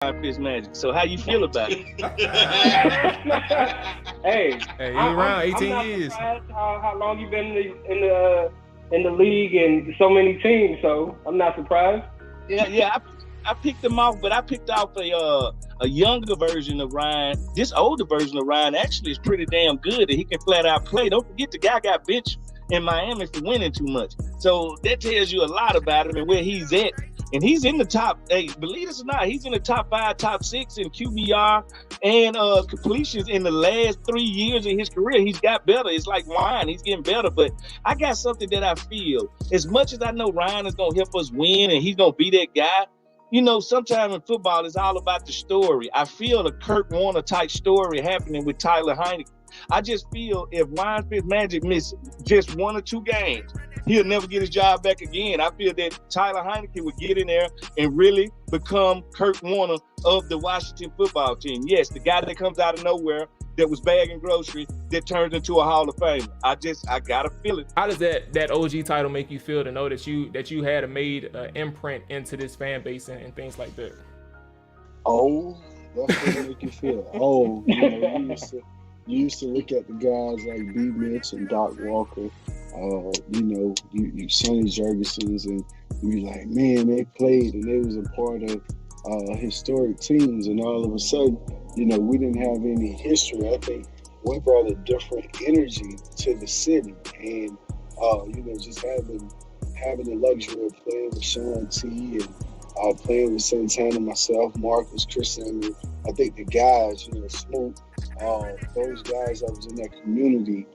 Fitzmagic. So how you feel about it? Hey, Hey, you around I'm 18 not years. surprised how long you've been in the league and so many teams. So I'm not surprised. Yeah. I picked him off, but I picked off a younger version of Ryan. This older version of Ryan actually is pretty damn good, and he can flat out play. Don't forget the guy got benched in Miami for winning too much. So that tells you a lot about him and where he's at. And he's in the top, hey, believe this or not, he's in the top 5, top 6 in QBR and completions in the last 3 years of his career. He's got better. It's like Ryan, he's getting better. But I got something that I feel, as much as I know Ryan is going to help us win and he's going to be that guy, you know, sometimes in football, it's all about the story. I feel a Kurt Warner type story happening with Tyler Heineke. I just feel if Ryan Fitzmagic missed just 1 or 2 games, he'll never get his job back again. I feel that Tyler Heineke would get in there and really become Kurt Warner of the Washington football team. Yes, the guy that comes out of nowhere that was bagging groceries that turns into a Hall of Famer. I gotta feel it. How does that OG title make you feel to know that you had made an imprint into this fan base and things like that? Oh, that's what it make you feel. Oh, you know, you used to look at the guys like B. Mitch and Doc Walker, you know, you Sonny Jurgensen's, and you like, man, they played and they was a part of historic teams, and all of a sudden, you know, we didn't have any history. I think we brought a different energy to the city, and you know, just having the luxury of playing with Sean T and playing with Santana, myself, Marcus, Chris Samuel. I think the guys, you know, Smoke, those guys that was in that community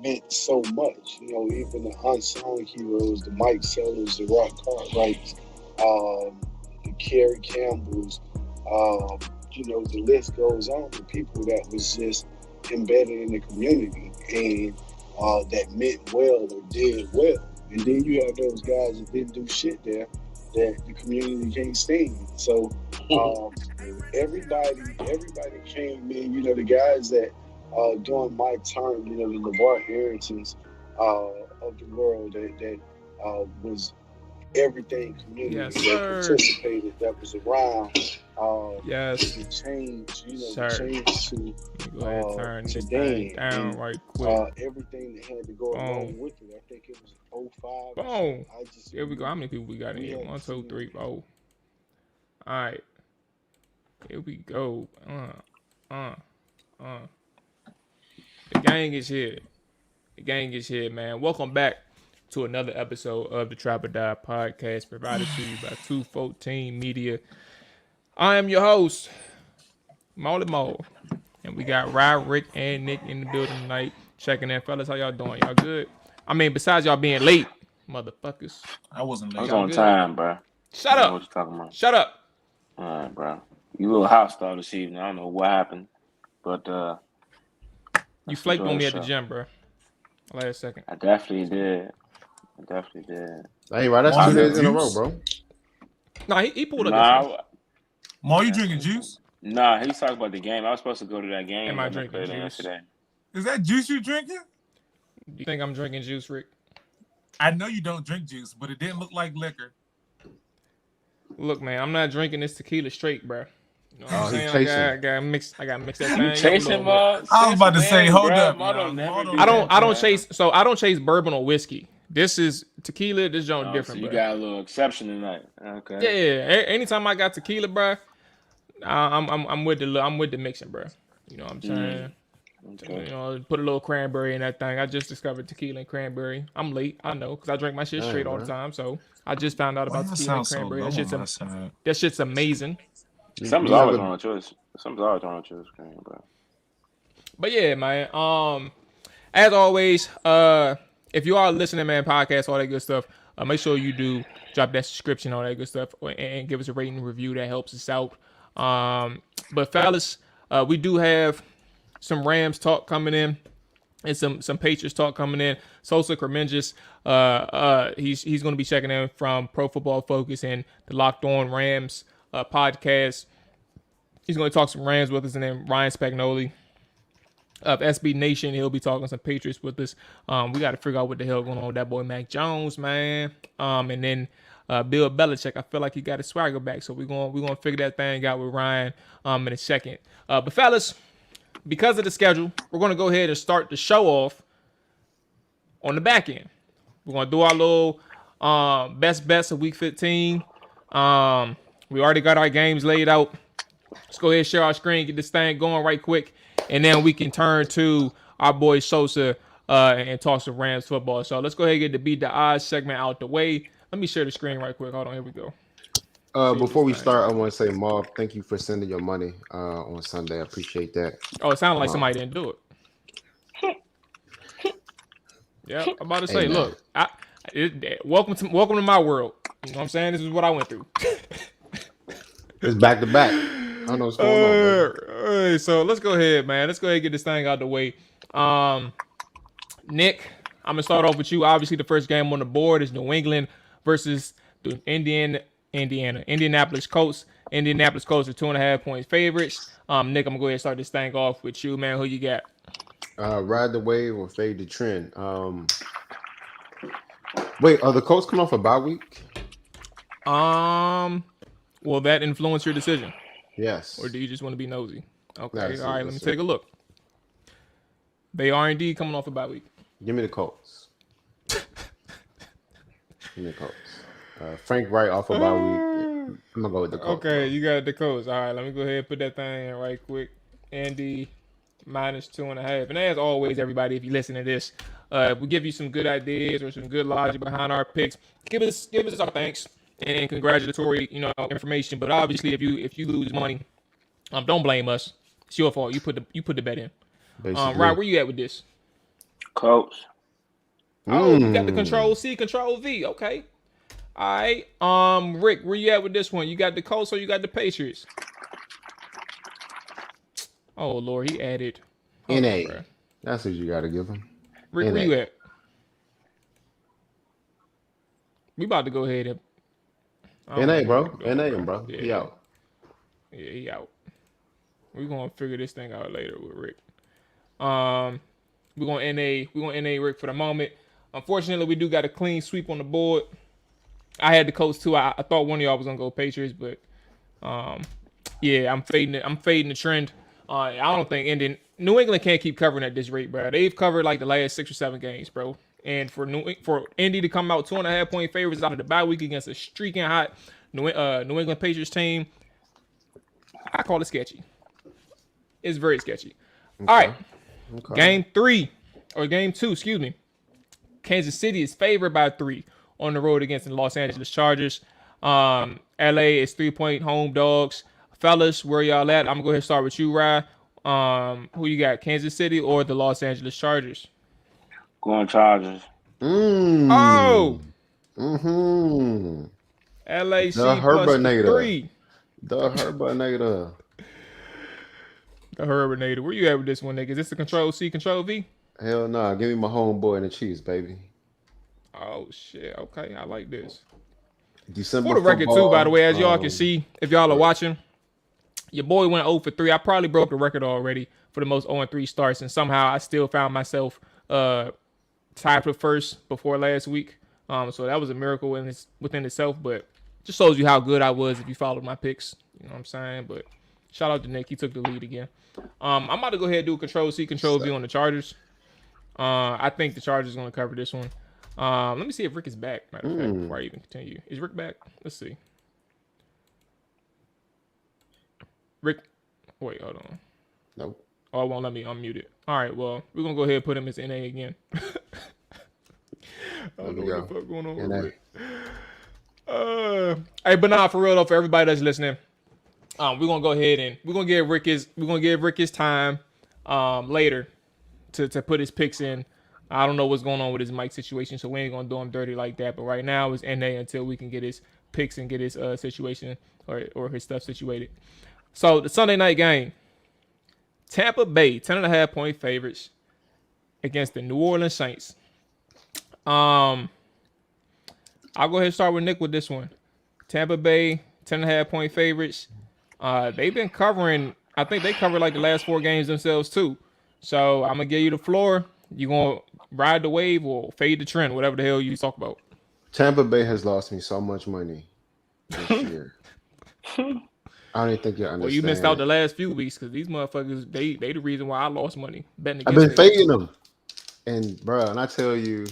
meant so much. You know, even the unsung heroes, the Mike Sellers, the Rock Cartwrights, the Kerry Campbells, you know, the list goes on. The people that was just embedded in the community and that meant well or did well. And then you have those guys that didn't do shit there that the community can't stand. So everybody came in, you know, the guys that during my term, you know, the LeVar Arringtons of the world that was everything community that participated, that was around. Yes. The change, you know, Sir. the change to Go ahead, turn this today thing down and, right quick. everything that had to go along with it. I think it was 05. Boom. I just, Here we go. How many people we got in here? 1, 2, 3, 4. All right. Here we go. The gang is here. The gang is here, man. Welcome back to another episode of the Trap or Die podcast, provided to you by 214 Media. I am your host, Mual, and we got Rod, Rick, and Nick in the building tonight. Checking in, fellas. How y'all doing? Y'all good? I mean, besides y'all being late, motherfuckers. I wasn't late. I was on time, bro. Shut up. What you talking about? Shut up. All right, bro. You a little hostile this evening. I don't know what happened, but You flaked on me at the gym, bro. Last second. I definitely did. Hey, right, that's 2 days in a row, bro. Nah, he pulled up. Ma, you drinking juice? Nah, he's talking about the game. I was supposed to go to that game. Am I drinking juice? Yesterday. Is that juice you drinking? Do you think I'm drinking juice, Rick? I know you don't drink juice, but it didn't look like liquor. Look, man, I'm not drinking this tequila straight, bro. You know what I'm saying? Chasing. I got mix that thing. You chasing, Mark? I was about to say, hold up. I don't chase. So I don't chase bourbon or whiskey. This is tequila. This joint different. So you bro. got a little exception tonight. Okay. Yeah. Anytime I got tequila, bro, I'm with the mixing, bro. You know what I'm saying? Okay. You know, put a little cranberry in that thing. I just discovered tequila and cranberry. I'm late, I know, because I drink my shit straight all the time. So I just found out about tequila and cranberry. That shit's amazing. Something's always on a choice. Bro. But yeah, man. As always, if you are listening, man, podcast, all that good stuff, make sure you do drop that subscription, all that good stuff, and give us a rating and review. That helps us out. But fellas, we do have some Rams talk coming in and some Patriots talk coming in. Sosa Kremenjas, he's going to be checking in from Pro Football Focus and the Locked On Rams podcast. He's going to talk some Rams with us, and then Ryan Spagnoli of SB Nation, he'll be talking some Patriots with us. We got to figure out what the hell going on with that boy Mac Jones, man. And then Bill Belichick. I feel like he got his swagger back, so we're gonna figure that thing out with Ryan in a second. But fellas, because of the schedule, we're gonna go ahead and start the show off on the back end. We're gonna do our little best bets of week 15. We already got our games laid out. Let's go ahead and share our screen, get this thing going right quick, and then we can turn to our boy Sosa and talk some Rams football. So let's go ahead and get the Beat the Odds segment out the way. Let me share the screen right quick. Hold on, here we go. Before we start, I want to say, Marv, thank you for sending your money on Sunday. I appreciate that. Oh, it sounded like somebody didn't do it. Yeah, I'm about to say, look, welcome to my world. You know what I'm saying? This is what I went through. It's back to back. I don't know what's going on. All right, so let's go ahead, man. Let's go ahead and get this thing out the way. Nick, I'm gonna start off with you. Obviously, the first game on the board is New England versus the Indianapolis Colts. Indianapolis Colts are 2.5 point favorites. Nick, I'm gonna go ahead and start this thing off with you, man. Who you got? Ride the wave or fade the trend. Wait, are the Colts coming off a bye week? Will that influence your decision? Yes. Or do you just want to be nosy? Okay, That's all right, let me take a look. They are indeed coming off a bye week. Give me the Colts. Give me the Colts. Frank Wright off a bye week. I'm going to go with the Colts. Okay, you got the Colts. All right, let me go ahead and put that thing in right quick. Andy minus 2.5. And as always, everybody, if you listen to this, we give you some good ideas or some good logic behind our picks. Give us our thanks and congratulatory, information. But obviously, if you lose money, don't blame us. It's your fault. You put the bet in. Right, where you at with this? Colts. Oh, you got the Control C, Control V. Okay. All right. Rick, where you at with this one? You got the Colts or you got the Patriots? Oh Lord, he added NA. That's what you got to give him. Rick, where you at? We about to go ahead and NA, bro. NA, bro. Yeah. He out. Yeah, he out. We're gonna figure this thing out later with Rick. We're gonna NA Rick for the moment. Unfortunately, we do got a clean sweep on the board. I had the Colts too. I thought one of y'all was gonna go Patriots, but yeah, I'm fading the trend. I don't think New England can't keep covering at this rate, bro. They've covered like the last 6 or 7 games, bro. And for Indy to come out 2.5 point favorites out of the bye week against a streaking hot New England Patriots team, I call it sketchy. It's very sketchy. Okay. All right. Okay. Game 2, excuse me. Kansas City is favored by 3 on the road against the Los Angeles Chargers. LA is 3-point home dogs. Fellas, where y'all at? I'm going to go ahead and start with you, Ryan. Who you got, Kansas City or the Los Angeles Chargers? Going Chargers. Oh! Mm-hmm. LAC the plus Herbinator. 3. The Herbinator. The Herbinator. Where you at with this one, nigga? Is this the Control C, Control V? Hell no. Give me my homeboy and the Chiefs, baby. Oh, shit. Okay, I like this. December for the record, football, too, by the way, as y'all can see, if y'all are watching, your boy went 0 for 3. I probably broke the record already for the most 0-3 starts, and somehow I still found myself tied for first before last week. So that was a miracle within itself, but just shows you how good I was if you followed my picks. You know what I'm saying? But shout out to Nick. He took the lead again. I'm about to go ahead and do Control C, Control V on the Chargers. I think the Chargers are going to cover this one. Let me see if Rick is back. Matter of fact, before I even continue. Is Rick back? Let's see. Rick, wait, hold on. Nope. Oh, it won't let me unmute it. All right, well, we're going to go ahead and put him as NA again. I don't know what the fuck going on with Rick. Hey, but nah, for real though, for everybody that's listening, we're gonna go ahead and we're gonna give Rick his time later to put his picks in. I don't know what's going on with his mic situation, so we ain't gonna do him dirty like that. But right now it's NA until we can get his picks and get his situation or his stuff situated. So the Sunday night game, Tampa Bay 10.5 point favorites against the New Orleans Saints. I'll go ahead and start with Nick with this one. Tampa Bay 10.5 point favorites. They've been covering. I think they covered like the last 4 games themselves too. So I'm gonna give you the floor. You gonna ride the wave or fade the trend, whatever the hell you talk about. Tampa Bay has lost me so much money this year. I don't even think you understand. Well, you missed out the last few weeks because these motherfuckers, they the reason why I lost money betting I've against been them. fading them. And, bro, and I tell you,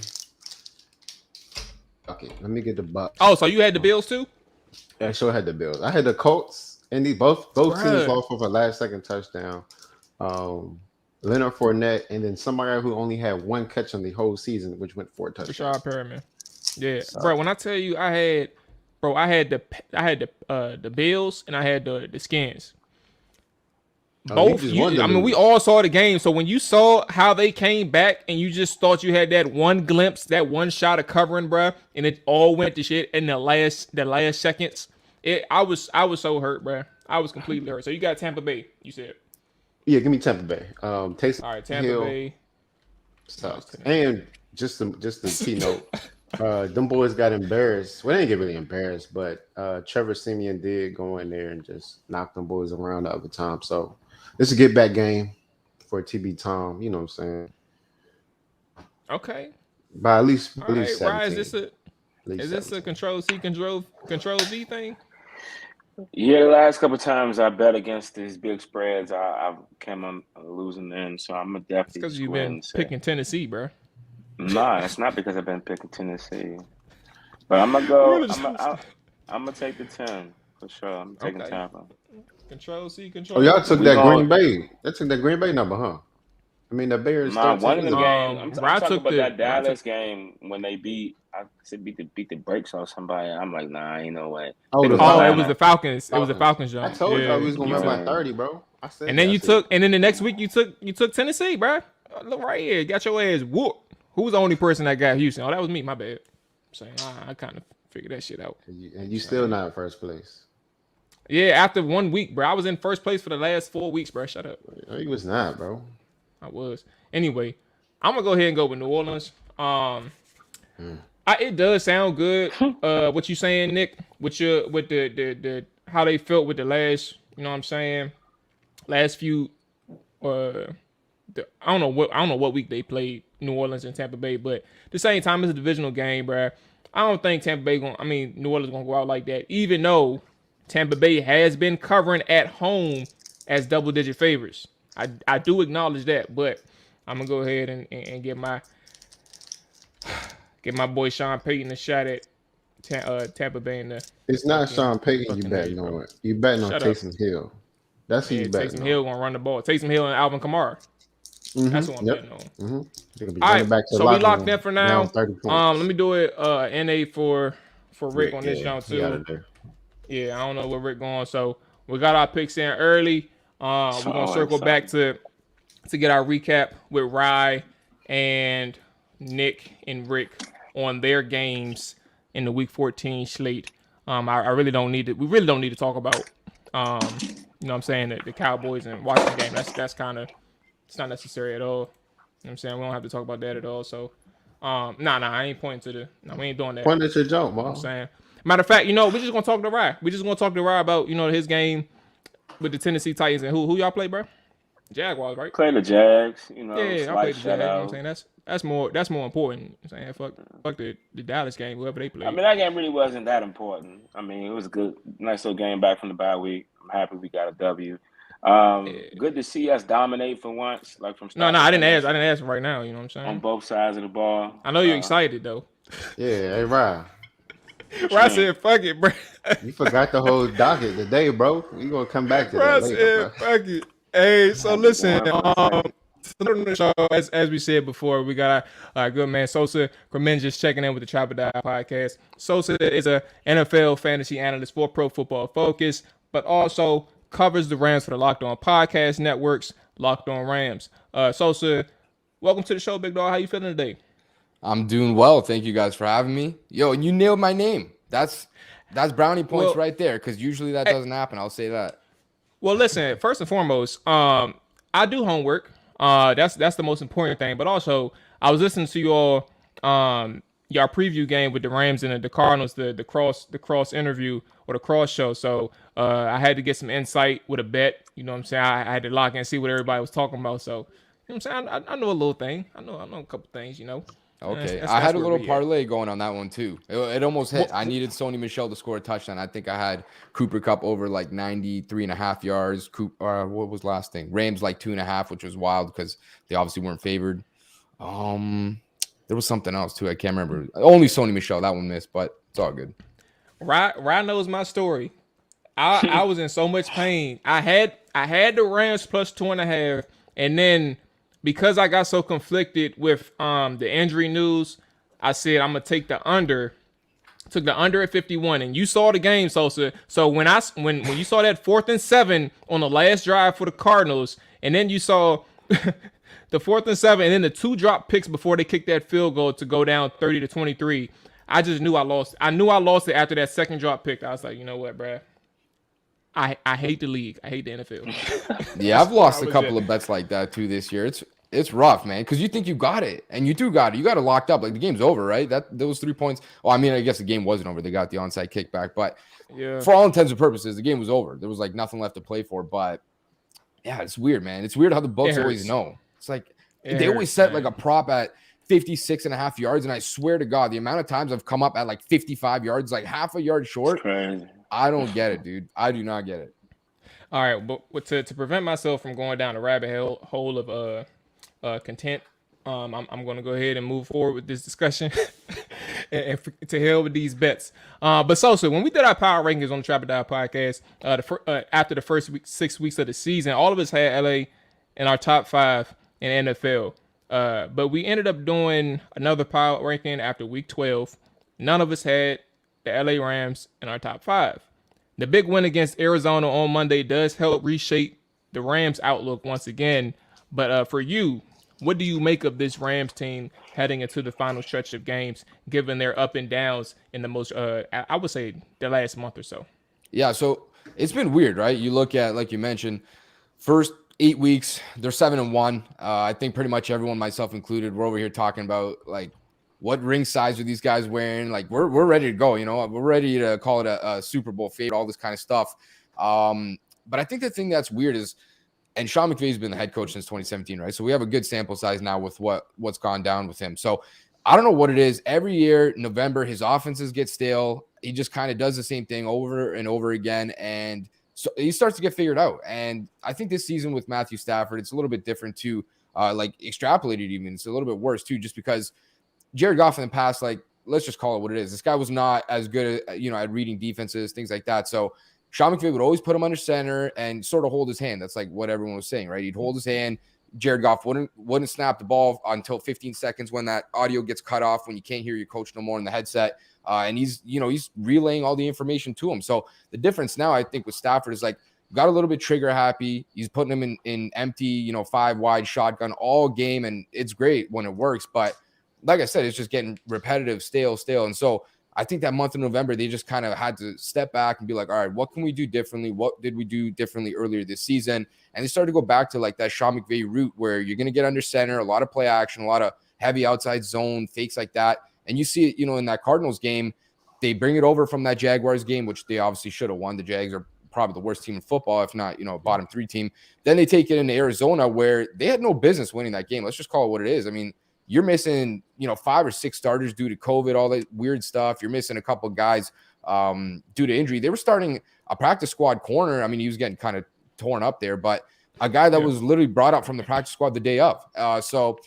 okay, let me get the Bucks. Oh, so you had the Bills too? I sure had the Bills. I had the Colts, and both teams lost for a last-second touchdown. Leonard Fournette, and then somebody who only had one catch on the whole season, which went 4 touchdowns. Rashad Perriman. Yeah, bro. When I tell you, I had the Bills and I had the Skins. Both. We all saw the game. So when you saw how they came back, and you just thought you had that one glimpse, that one shot of covering, bro, and it all went to shit in the last seconds. I was so hurt, bro. I was completely hurt. So you got Tampa Bay. You said. Yeah, give me Tampa Bay. Taysom All right, Tampa Hill Bay. sucks. And just the keynote. Them boys got embarrassed. Well, they didn't get really embarrassed, but Trevor Siemian did go in there and just knock them boys around the other time. So this is a get back game for TB Tom. You know what I'm saying? Okay. By at least All right, 17. Ryan, is this a Control C, Control V thing? Yeah, the last couple of times I bet against these big spreads, I came on losing them. So I'm gonna definitely. Because you've been picking Tennessee, bro. Nah, it's not because I've been picking Tennessee. But I'm gonna go. I'm gonna take the 10 for sure. I'm taking Tampa. Control C, Control. Oh, y'all took that Green Bay. That took that Green Bay number, huh? I mean, the Bears. Nah, one of the games. I'm talking about that Dallas game when they beat the brakes off somebody. I'm like, nah, ain't no way. It was the Falcons. It was the Falcons, John. I told you we was gonna win by 30, bro. I said. And then and then the next week you took Tennessee, bro. Look right here, got your ass whooped. Who was the only person that got Houston? Oh, that was me. My bad. I'm saying I kind of figured that shit out. And you still not in first place. Yeah, after 1 week, bro. I was in first place for the last 4 weeks, bro. Shut up. No, you was not, bro. I was. Anyway, I'm gonna go ahead and go with New Orleans. It does sound good. What you saying, Nick? With the how they felt with the last, you know what I'm saying? Last few. I don't know what week they played New Orleans and Tampa Bay, but at the same time, it's a divisional game, bro. I don't think New Orleans gonna go out like that, even though Tampa Bay has been covering at home as double-digit favorites. I do acknowledge that, but I'm gonna go ahead and get my boy Sean Payton a shot at Tampa Bay in the. It's not Sean Payton you betting on. You betting on Taysom Hill. That's who you betting on. Taysom Hill gonna run the ball. Taysom Hill and Alvin Kamara. Mm-hmm. That's what I'm betting on. Mm-hmm. All right, so we locked in for now. Let me do it. NA for Rick on this round too. Yeah, I don't know where Rick going. So we got our picks in early. We're gonna circle back to get our recap with Rye and Nick and Rick on their games in the Week 14 slate. I really don't need to. We really don't need to talk about. You know what I'm saying, the Cowboys and Washington game. That's kind of. It's not necessary at all. You know what I'm saying? We don't have to talk about that at all. So, I ain't pointing to we ain't doing that. Point at your jump, bro. I'm saying. Matter of fact, we're just gonna talk to Rye. We're just gonna talk to Rye about, his game with the Tennessee Titans and who y'all play, bro? Jaguars, right? Play the Jags, Yeah, I played the Jags. You know what I'm saying? That's more important. I'm saying fuck the Dallas game, whoever they play. I mean, that game really wasn't that important. I mean, it was a good, nice little game back from the bye week. I'm happy we got a W. Good to see us dominate for once, like from. No, I didn't ask right now. You know what I'm saying? On both sides of the ball. I know you're excited though. Yeah, hey Ryan. Ryan said, "Fuck it, bro." You forgot the whole docket today, bro. You gonna come back to that later, bro. Fuck it. Hey, so listen. As we said before, we got our good man Sosa Kremenjas checking in with the Trap or Die podcast. Sosa is a NFL fantasy analyst for Pro Football Focus, but also covers the Rams for the Locked On Podcast Networks, Locked On Rams. Sosa, welcome to the show, big dog. How you feeling today? I'm doing well. Thank you guys for having me. Yo, and you nailed my name. That's brownie points right there, because usually that doesn't happen. I'll say that. Well, listen, first and foremost, I do homework. That's the most important thing. But also, I was listening to your preview game with the Rams and the Cardinals, the cross interview or the cross show. So I had to get some insight with a bet. You know what I'm saying? I had to lock in and see what everybody was talking about. So you know what I'm saying? I know a little thing. I know a couple things. Okay, That's I had a where little we at. parlay going on that one too. It almost hit. I needed Sony Michel to score a touchdown. I think I had Cooper Cup over like 93.5 yards. What was last thing? Rams like 2.5, which was wild because they obviously weren't favored. There was something else too. I can't remember. Only Sony Michel. That one missed, but it's all good. Ryan knows my story. I was in so much pain. I had the Rams plus 2.5, and then because I got so conflicted with the injury news, I said I'm gonna take the under. Took the under at 51, and you saw the game, Sosa. So when you saw that 4th and 7 on the last drive for the Cardinals, and then you saw the 4th and 7, and then the 2 drop picks before they kicked that field goal to go down 30-23. I just knew I lost. I knew I lost it after that second drop pick. I was like, you know what, bruh? I hate the league. I hate the NFL. Yeah, I've lost a couple of bets like that too this year. It's rough, man, because you think you got it, and you do got it. You got it locked up. Like the game's over, right? Those 3 points. Well, I mean, I guess the game wasn't over. They got the onside kickback, but for all intents and purposes, the game was over. There was like nothing left to play for. But yeah, it's weird, man. It's weird how the books always know. It's like they always set like a prop at 56.5 yards, and I swear to God, the amount of times I've come up at like 55 yards, like half a yard short. I don't get it, dude. I do not get it. All right, but to prevent myself from going down a rabbit hole of content, I'm going to go ahead and move forward with this discussion and to hell with these bets. But Sosa, when we did our power rankings on the Trap or Die podcast, after the first 6 weeks of the season, all of us had LA in our top 5 in NFL. But we ended up doing another power ranking after week 12. None of us had the LA Rams in our top 5. The big win against Arizona on Monday does help reshape the Rams' outlook once again. But for you, what do you make of this Rams team heading into the final stretch of games, given their up and downs in the most, I would say, the last month or so? Yeah, so it's been weird, right? You look at, like you mentioned, first 8 weeks, they're 7-1. I think pretty much everyone, myself included, we're over here talking about like what ring size are these guys wearing? Like we're ready to go. You know, we're ready to call it a Super Bowl favorite, all this kind of stuff. But I think the thing that's weird is, and Sean McVay's been the head coach since 2017, right? So we have a good sample size now with what's gone down with him. So I don't know what it is. Every year, November, his offenses get stale. He just kind of does the same thing over and over again. And so he starts to get figured out. And I think this season with Matthew Stafford, it's a little bit different too. Like extrapolated even. It's a little bit worse too, just because Jared Goff in the past, like, let's just call it what it is. This guy was not as good at, at reading defenses, things like that. So Sean McVay would always put him under center and sort of hold his hand. That's like what everyone was saying, right? He'd hold his hand. Jared Goff wouldn't snap the ball until 15 seconds when that audio gets cut off, when you can't hear your coach no more in the headset. And he's relaying all the information to him. So the difference now, I think, with Stafford is like, got a little bit trigger happy. He's putting him in empty, 5 wide shotgun all game. And it's great when it works. But like I said, it's just getting repetitive, stale. And so I think that month of November, they just kind of had to step back and be like, all right, what can we do differently? What did we do differently earlier this season? And they started to go back to like that Sean McVay route where you're going to get under center, a lot of play action, a lot of heavy outside zone, fakes like that. And you see it, in that Cardinals game, they bring it over from that Jaguars game, which they obviously should have won. The Jags are probably the worst team in football, if not, bottom 3 team. Then they take it into Arizona where they had no business winning that game. Let's just call it what it is. I mean, you're missing, 5 or 6 starters due to COVID, all that weird stuff. You're missing a couple of guys due to injury. They were starting a practice squad corner. I mean, he was getting kind of torn up there, but a guy that was literally brought up from the practice squad the day of. So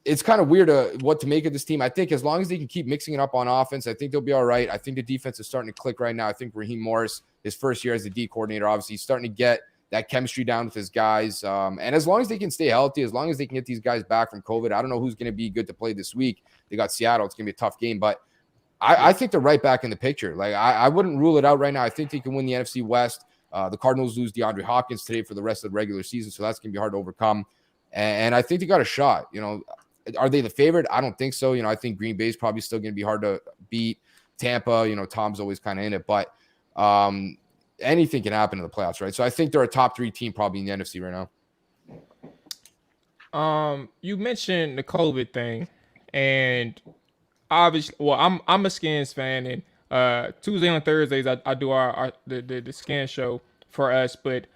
it's kind of weird what to make of this team. I think as long as they can keep mixing it up on offense, I think they'll be all right. I think the defense is starting to click right now. I think Raheem Morris, his first year as the D coordinator, obviously he's starting to get that chemistry down with his guys. And as long as they can stay healthy, as long as they can get these guys back from COVID, I don't know who's going to be good to play this week. They got Seattle. It's going to be a tough game, but I think they're right back in the picture. Like I wouldn't rule it out right now. I think they can win the NFC West. The Cardinals lose DeAndre Hopkins today for the rest of the regular season, so that's going to be hard to overcome. And I think they got a shot. Are they the favorite? I don't think so. I think Green Bay is probably still going to be hard to beat. Tampa, Tom's always kind of in it, but anything can happen in the playoffs, right? So I think they're a top 3 team probably in the NFC right now. You mentioned the COVID thing, and obviously, well, I'm a Skins fan, and Tuesday and Thursdays I do the Skin show for us, but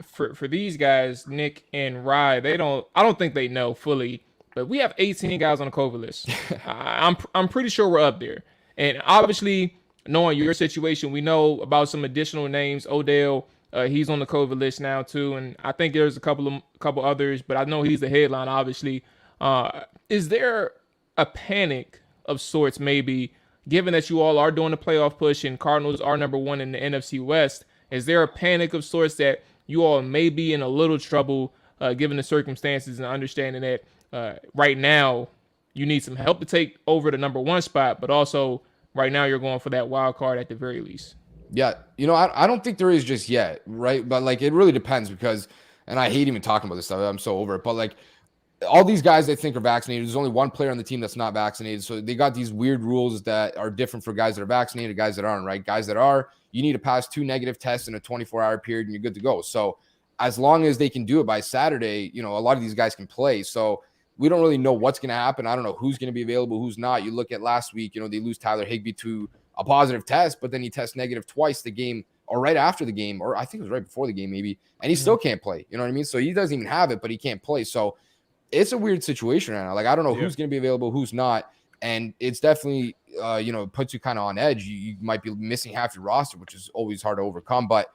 for these guys, Nick and Rye, I don't think they know fully but we have 18 guys on the COVID list. I'm pretty sure we're up there. And obviously, knowing your situation, we know about some additional names. Odell, he's on the COVID list now too, and I think there's a couple others, but I know he's the headline. Obviously, is there a panic of sorts, maybe, given that you all are doing the playoff push and Cardinals are number one in the NFC West? Is there a panic of sorts that you all may be in a little trouble, given the circumstances and understanding that right now you need some help to take over the number one spot, but also right now you're going for that wild card at the very least? Yeah, I don't think there is just yet, right? But like, it really depends because, and I hate even talking about this stuff. I'm so over it. But like, all these guys they think are vaccinated. There's only one player on the team that's not vaccinated. So they got these weird rules that are different for guys that are vaccinated, guys that aren't, right? Guys that are, you need to pass 2 negative tests in a 24-hour period and you're good to go. So as long as they can do it by Saturday, a lot of these guys can play. So we don't really know what's going to happen. I don't know who's going to be available, who's not. You look at last week, they lose Tyler Higbee to a positive test, but then he tests negative twice the game or right after the game, or I think it was right before the game maybe, and he still can't play. You know what I mean? So he doesn't even have it, but he can't play. So it's a weird situation right now. Like, I don't know who's going to be available, who's not. And it's definitely, puts you kind of on edge. You might be missing half your roster, which is always hard to overcome, but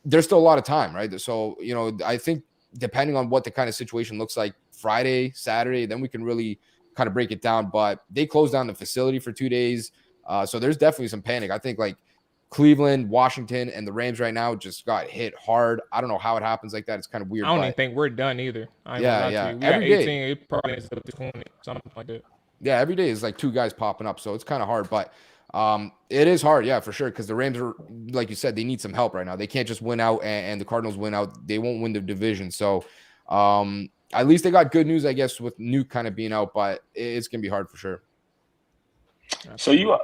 there's still a lot of time, right? So, I think depending on what the kind of situation looks like Friday, Saturday, then we can really kind of break it down. But they closed down the facility for 2 days. So there's definitely some panic. I think like Cleveland, Washington, and the Rams right now just got hit hard. I don't know how it happens like that. It's kind of weird. I don't even think we're done either. Yeah. We every got 18, day. It probably ends up to 20, something like that. Yeah, every day is like 2 guys popping up. So it's kind of hard. But it is hard, yeah, for sure, because the Rams are, like you said, they need some help right now. They can't just win out and the Cardinals win out. They won't win the division. So at least they got good news, I guess, with Nuke kind of being out, but it's going to be hard for sure. So you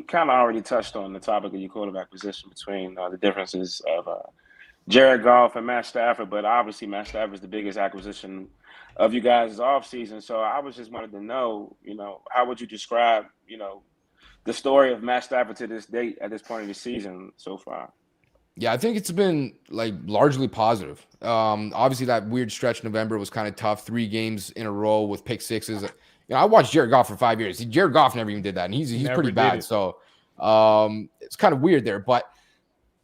kind of already touched on the topic of your quarterback position between the differences of Jared Goff and Matt Stafford, but obviously Matt Stafford is the biggest acquisition of you guys' offseason. So I was just wanted to know, how would you describe, the story of Matt Stafford to this date at this point of the season so far? Yeah, I think it's been like largely positive. Obviously that weird stretch in November was kind of tough. 3 games in a row with pick sixes. I watched Jared Goff for 5 years. Jared Goff never even did that, and he's pretty bad. So it's kind of weird there. But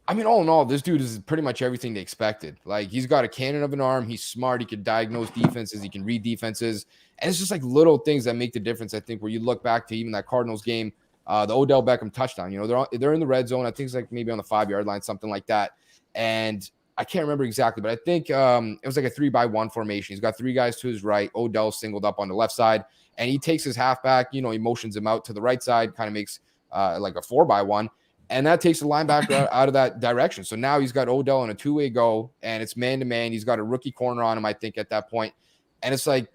I mean, all in all, this dude is pretty much everything they expected. Like, he's got a cannon of an arm. He's smart. He can diagnose defenses. He can read defenses. And it's just like little things that make the difference, I think, where you look back to even that Cardinals game, the Odell Beckham touchdown. They're in the red zone. I think it's like maybe on the 5-yard line, something like that. And I can't remember exactly, but I think it was like a 3-by-1 formation. He's got 3 guys to his right. Odell singled up on the left side. And he takes his halfback, he motions him out to the right side, kind of makes like a 4-by-1. And that takes the linebacker out of that direction. So now he's got Odell on a 2-way go, and it's man-to-man. He's got a rookie corner on him, I think, at that point. And it's like,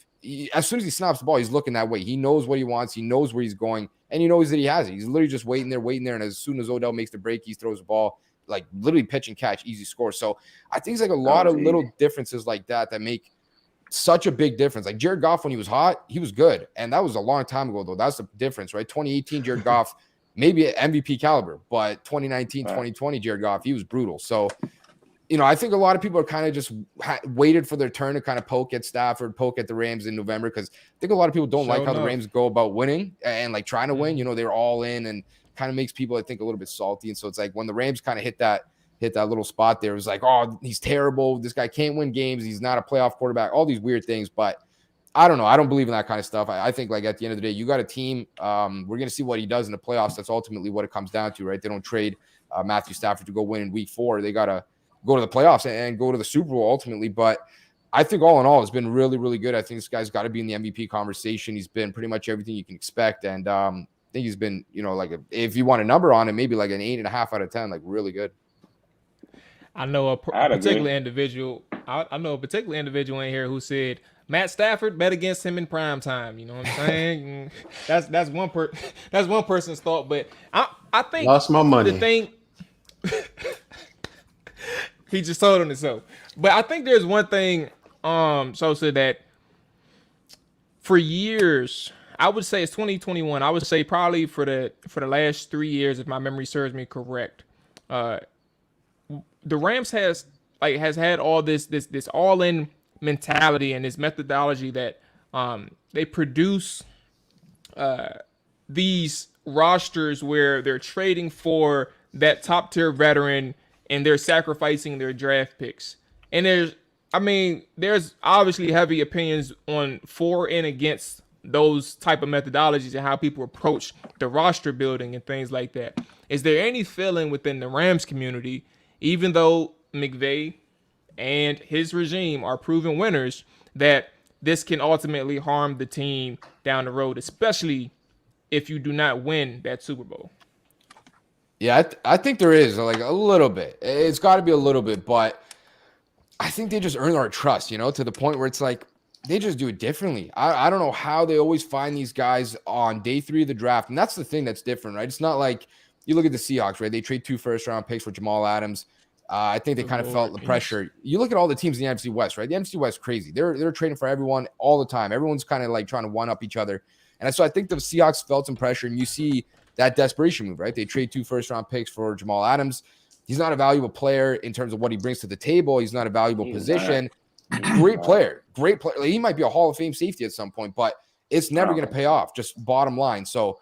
as soon as he snaps the ball, he's looking that way. He knows what he wants. He knows where he's going, and he knows that he has it. He's literally just waiting there. And as soon as Odell makes the break, he throws the ball, like literally pitch and catch, easy score. So I think it's like a lot of little differences like that make such a big difference. Like Jared Goff, when he was hot, he was good. And that was a long time ago, though. That's the difference, right? 2018, Jared Goff, maybe MVP caliber, but 2019, 2020, Jared Goff, he was brutal. So, I think a lot of people are kind of just waited for their turn to kind of poke at Stafford, poke at the Rams in November, because I think a lot of people don't like how the Rams go about winning and like trying to win. They're all in, and kind of makes people, I think, a little bit salty. And so it's like when the Rams kind of hit that little spot there, it was like, oh, he's terrible. This guy can't win games. He's not a playoff quarterback, all these weird things. But I don't know. I don't believe in that kind of stuff. I think, like, at the end of the day, you got a team. We're going to see what he does in the playoffs. That's ultimately what it comes down to, right? They don't trade Matthew Stafford to go win in week 4. They got to go to the playoffs and go to the Super Bowl ultimately. But I think all in all, it's been really, really good. I think this guy's got to be in the MVP conversation. He's been pretty much everything you can expect. And I think he's been, if you want a number on it, maybe like an 8.5 out of 10, like really good. I know a particular individual. I know a particular individual in here who said Matt Stafford bet against him in prime time. You know what I'm saying? that's one person's thought. But I think lost my money. The thing he just told on himself. But I think there's one thing, Sosa, that for years, I would say it's 2021. I would say probably for the last 3 years, if my memory serves me correct, the Rams has had all this all in mentality and this methodology that They produce these rosters where they're trading for that top tier veteran and they're sacrificing their draft picks. And there's obviously heavy opinions on for and against those type of methodologies and how people approach the roster building and things like that. Is there any feeling within the Rams community, even though McVay and his regime are proven winners, that this can ultimately harm the team down the road, especially if you do not win that Super Bowl? Yeah, I think there is like a little bit. It's got to be a little bit, but I think they just earn our trust, to the point where it's like they just do it differently. I don't know how they always find these guys on day 3 of the draft. And that's the thing that's different, right? It's not like you look at the Seahawks, right? They trade 2 first-round picks for Jamal Adams. I think they kind of felt the pressure. You look at all the teams in the NFC West, right? The NFC West is crazy. They're trading for everyone all the time. Everyone's kind of like trying to one-up each other. And so I think the Seahawks felt some pressure, and you see that desperation move, right? They trade 2 first-round picks for Jamal Adams. He's not a valuable player in terms of what he brings to the table. He's not a valuable position. Great player. Like, he might be a Hall of Fame safety at some point, but it's never going to pay off, just bottom line. So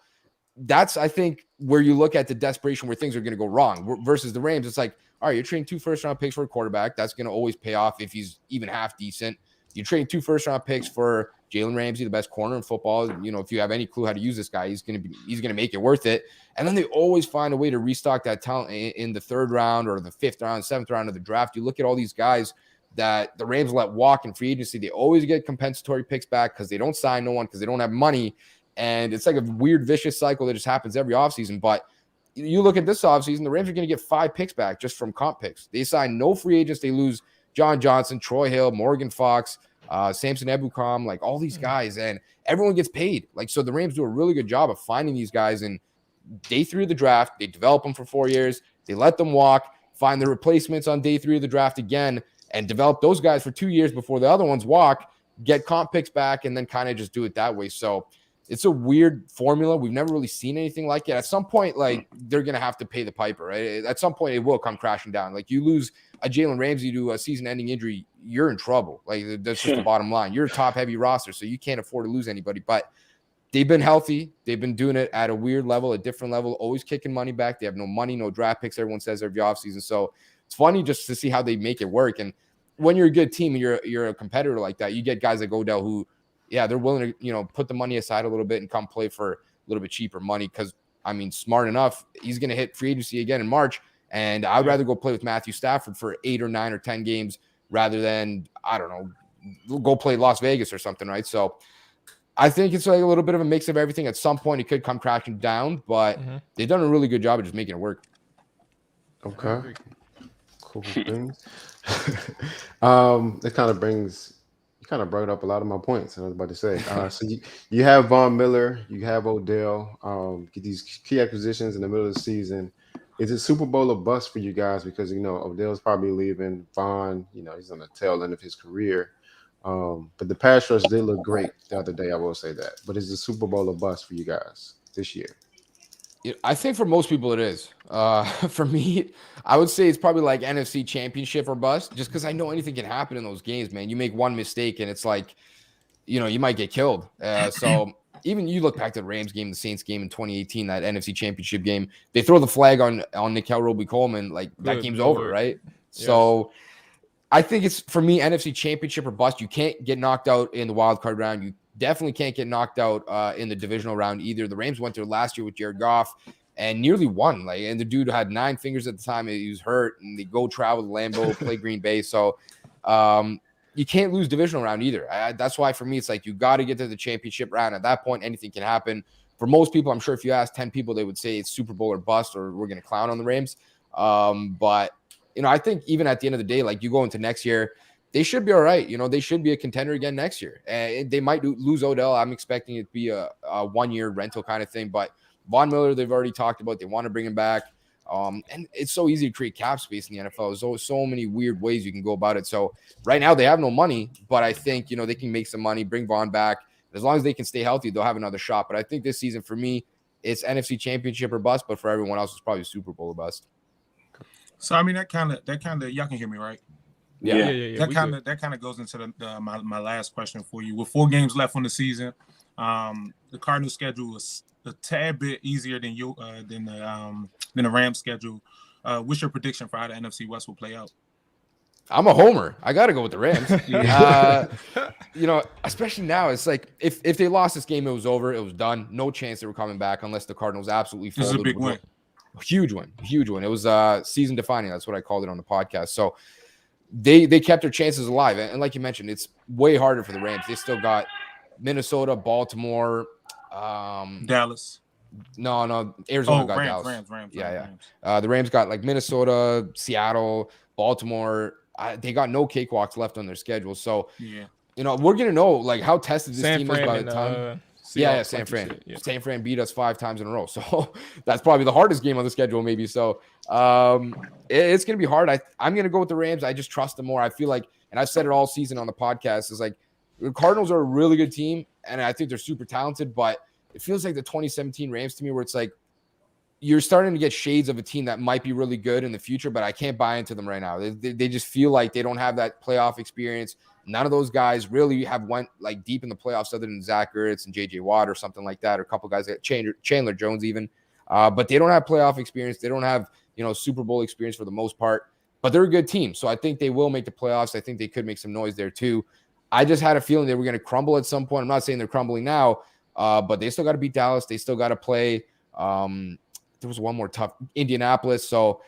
that's, I think, where you look at the desperation where things are going to go wrong versus the Rams. It's like, all right, you're trading 2 first-round picks for a quarterback. That's going to always pay off if he's even half decent. You're trading 2 first-round picks for Jalen Ramsey, the best corner in football. If you have any clue how to use this guy, he's going to make it worth it. And then they always find a way to restock that talent in the 3rd round or the 5th round, 7th round of the draft. You look at all these guys that the Rams let walk in free agency. They always get compensatory picks back because they don't sign no one because they don't have money. And it's like a weird, vicious cycle that just happens every offseason. But you look at this offseason, the Rams are going to get 5 picks back just from comp picks. They sign no free agents. They lose John Johnson, Troy Hill, Morgan Fox, Samson Ebukam, like all these guys, and everyone gets paid. Like, so the Rams do a really good job of finding these guys in day 3 of the draft. They develop them for 4 years. They let them walk, find the replacements on day 3 of the draft again, and develop those guys for 2 years before the other ones walk, get comp picks back, and then kind of just do it that way. So it's a weird formula. We've never really seen anything like it. At some point, like, they're going to have to pay the piper, right? At some point, it will come crashing down. Like, you lose a Jalen Ramsey to a season-ending injury, you're in trouble. Like, that's just the bottom line. You're a top-heavy roster, so you can't afford to lose anybody. But they've been healthy. They've been doing it at a weird level, a different level, always kicking money back. They have no money, no draft picks, everyone says, every offseason. So it's funny just to see how they make it work. And when you're a good team and you're a competitor like that, you get guys like Odell who, yeah, they're willing to, put the money aside a little bit and come play for a little bit cheaper money because, smart enough, he's going to hit free agency again in March. And I'd rather go play with Matthew Stafford for 8 or 9 or 10 games rather than, I don't know, go play Las Vegas or something, right? So I think it's like a little bit of a mix of everything. That some point, it could come crashing down, but they've done a really good job of just making it work. Okay. Cool things. It kind of brings... kind of brought up a lot of my points I was about to say. So you have Von Miller, you have Odell, get these key acquisitions in the middle of the season. Is it Super Bowl or bust for you guys? Because, Odell's probably leaving. Von, he's on the tail end of his career. But the pass rush did look great the other day, I will say that. But is it Super Bowl or bust for you guys this year? I think for most people it is. For me, I would say it's probably like NFC Championship or bust, just because I know anything can happen in those games, man. You make one mistake and it's like, you might get killed. So even you look back to the Rams game, the Saints game in 2018, that NFC Championship game, they throw the flag on Nickel Roby-Coleman, like that game's over, right? Yes. So I think it's, for me, NFC Championship or bust. You can't get knocked out in the wild card round. You definitely can't get knocked out in the divisional round either. The Rams went there last year with Jared Goff and nearly won. And the dude had 9 fingers at the time. He was hurt, and they go travel to Lambeau, play Green Bay. So you can't lose divisional round either. That's why for me, it's like you got to get to the championship round. At that point, anything can happen. For most people, I'm sure if you ask 10 people, they would say it's Super Bowl or bust, or we're going to clown on the Rams. But I think even at the end of the day, like, you go into next year, they should be all right. They should be a contender again next year. And they might lose Odell. I'm expecting it to be a 1-year rental kind of thing. But Von Miller, they've already talked about. They want to bring him back. And it's so easy to create cap space in the NFL. There's so many weird ways you can go about it. So right now they have no money, but I think, they can make some money, bring Von back. As long as they can stay healthy, they'll have another shot. But I think this season for me, it's NFC Championship or bust. But for everyone else, it's probably Super Bowl or bust. So, that kind of, y'all can hear me, right? Yeah. That kind of goes into my last question for you. With 4 games left on the season, the Cardinals' schedule is a tad bit easier than the Rams' schedule. What's your prediction for how the NFC West will play out? I'm a homer. I got to go with the Rams. Especially now, it's like if they lost this game, it was over. It was done. No chance they were coming back unless the Cardinals absolutely folded. This is a big win. Huge one. It was season defining. That's what I called it on the podcast. So they kept their chances alive. And like you mentioned, it's way harder for the Rams. They still got Minnesota, Baltimore, Dallas. No, Arizona got Dallas. Rams. The Rams got like Minnesota, Seattle, Baltimore. They got no cakewalks left on their schedule. So, we're going to know like how tested this team is by the time. San Fran. San Fran beat us 5 times in a row. So that's probably the hardest game on the schedule, maybe. So it's going to be hard. I'm going to go with the Rams. I just trust them more. I feel like, and I've said it all season on the podcast, is like the Cardinals are a really good team, and I think they're super talented, but it feels like the 2017 Rams to me where it's like, you're starting to get shades of a team that might be really good in the future, but I can't buy into them right now. They just feel like they don't have that playoff experience. None of those guys really have went like deep in the playoffs other than Zach Ertz and JJ Watt or something like that, or a couple guys like Chandler Jones even. But they don't have playoff experience. They don't have, Super Bowl experience for the most part, but they're a good team. So I think they will make the playoffs. I think they could make some noise there too. I just had a feeling they were going to crumble at some point. I'm not saying they're crumbling now, but they still got to beat Dallas. They still got to play. There was one more tough Indianapolis. So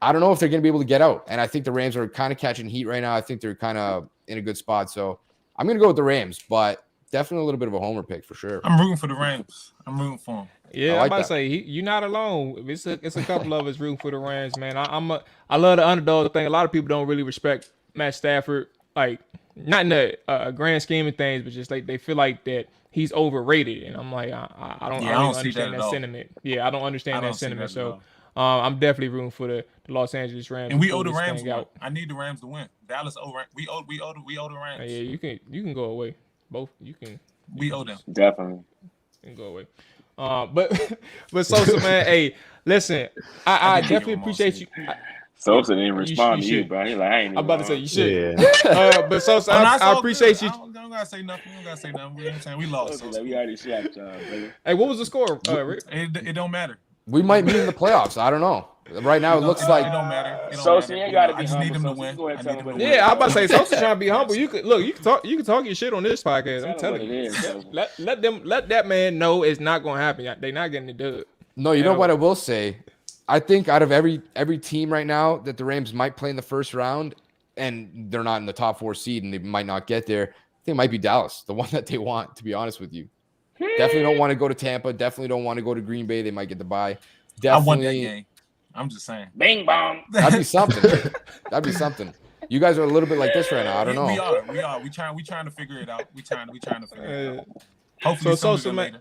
I don't know if they're going to be able to get out. And I think the Rams are kind of catching heat right now. I think they're kind of in a good spot. So I'm going to go with the Rams, but definitely a little bit of a homer pick for sure. I'm rooting for the Rams. I'm rooting for them. Yeah, I'm about to say you're not alone. It's a couple of us rooting for the Rams, man. I love the underdog thing. A lot of people don't really respect Matt Stafford, like not in the grand scheme of things, but just like they feel like that he's overrated, and I'm like, I don't understand that sentiment. Yeah, I don't understand that sentiment. So I'm definitely rooting for the Los Angeles Rams. And we owe the Rams one. I need the Rams to win. Dallas we owe the Rams. Yeah, you can go away. Both you can. We owe them. Definitely. You can go away. But Sosa, man, hey, listen, I definitely appreciate you. Sosa didn't even respond to you, bro. He's like, I ain't even. I'm about to say you should. Yeah. But Sosa, I appreciate you. I don't gotta say nothing. You don't gotta say nothing. You know what I'm saying? We lost. We already slapped y'all, brother. Hey, what was the score, Rick? It don't matter. We might meet in the playoffs. I don't know. Right now, it looks like it don't matter. Sosa, you ain't gotta be I just need him to win. Yeah, I'm about to say Sosa trying to be humble. You can talk your shit on this podcast. I'm telling you. Let that man know it's not gonna happen. They're not getting the dub. No, you know what I will say? I think out of every team right now that the Rams might play in the first round, and they're not in the top 4 seed, and they might not get there, I think it might be Dallas, the one that they want, to be honest with you. Definitely don't want to go to Tampa. Definitely don't want to go to Green Bay. They might get the bye. Definitely, I want that game. I'm just saying. Bing bong. That'd be something. That'd be something. You guys are a little bit like this right now. I don't know. We are. We trying to figure it out. We trying to figure it out. Hopefully, Sosa, man.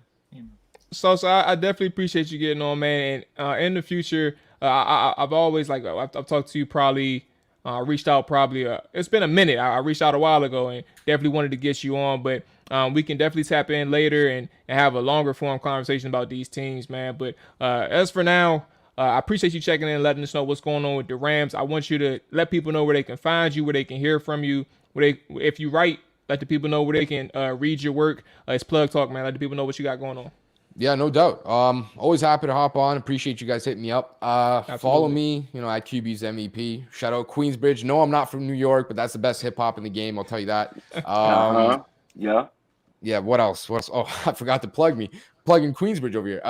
Sosa, I definitely appreciate you getting on, man. And in the future, I've always I've talked to you probably. Reached out probably. It's been a minute. I reached out a while ago and definitely wanted to get you on, but we can definitely tap in later and have a longer form conversation about these teams, man. But as for now, I appreciate you checking in and letting us know what's going on with the Rams. I want you to let people know where they can find you, where they can hear from you. If you write, let the people know where they can read your work. It's Plug Talk, man. Let the people know what you got going on. Yeah, no doubt. Always happy to hop on. Appreciate you guys hitting me up. Follow me, at QB's MEP. Shout out Queensbridge. No, I'm not from New York, but that's the best hip hop in the game. I'll tell you that. Yeah. Yeah. What else? Oh, I forgot to plug me. Plugging Queensbridge over here.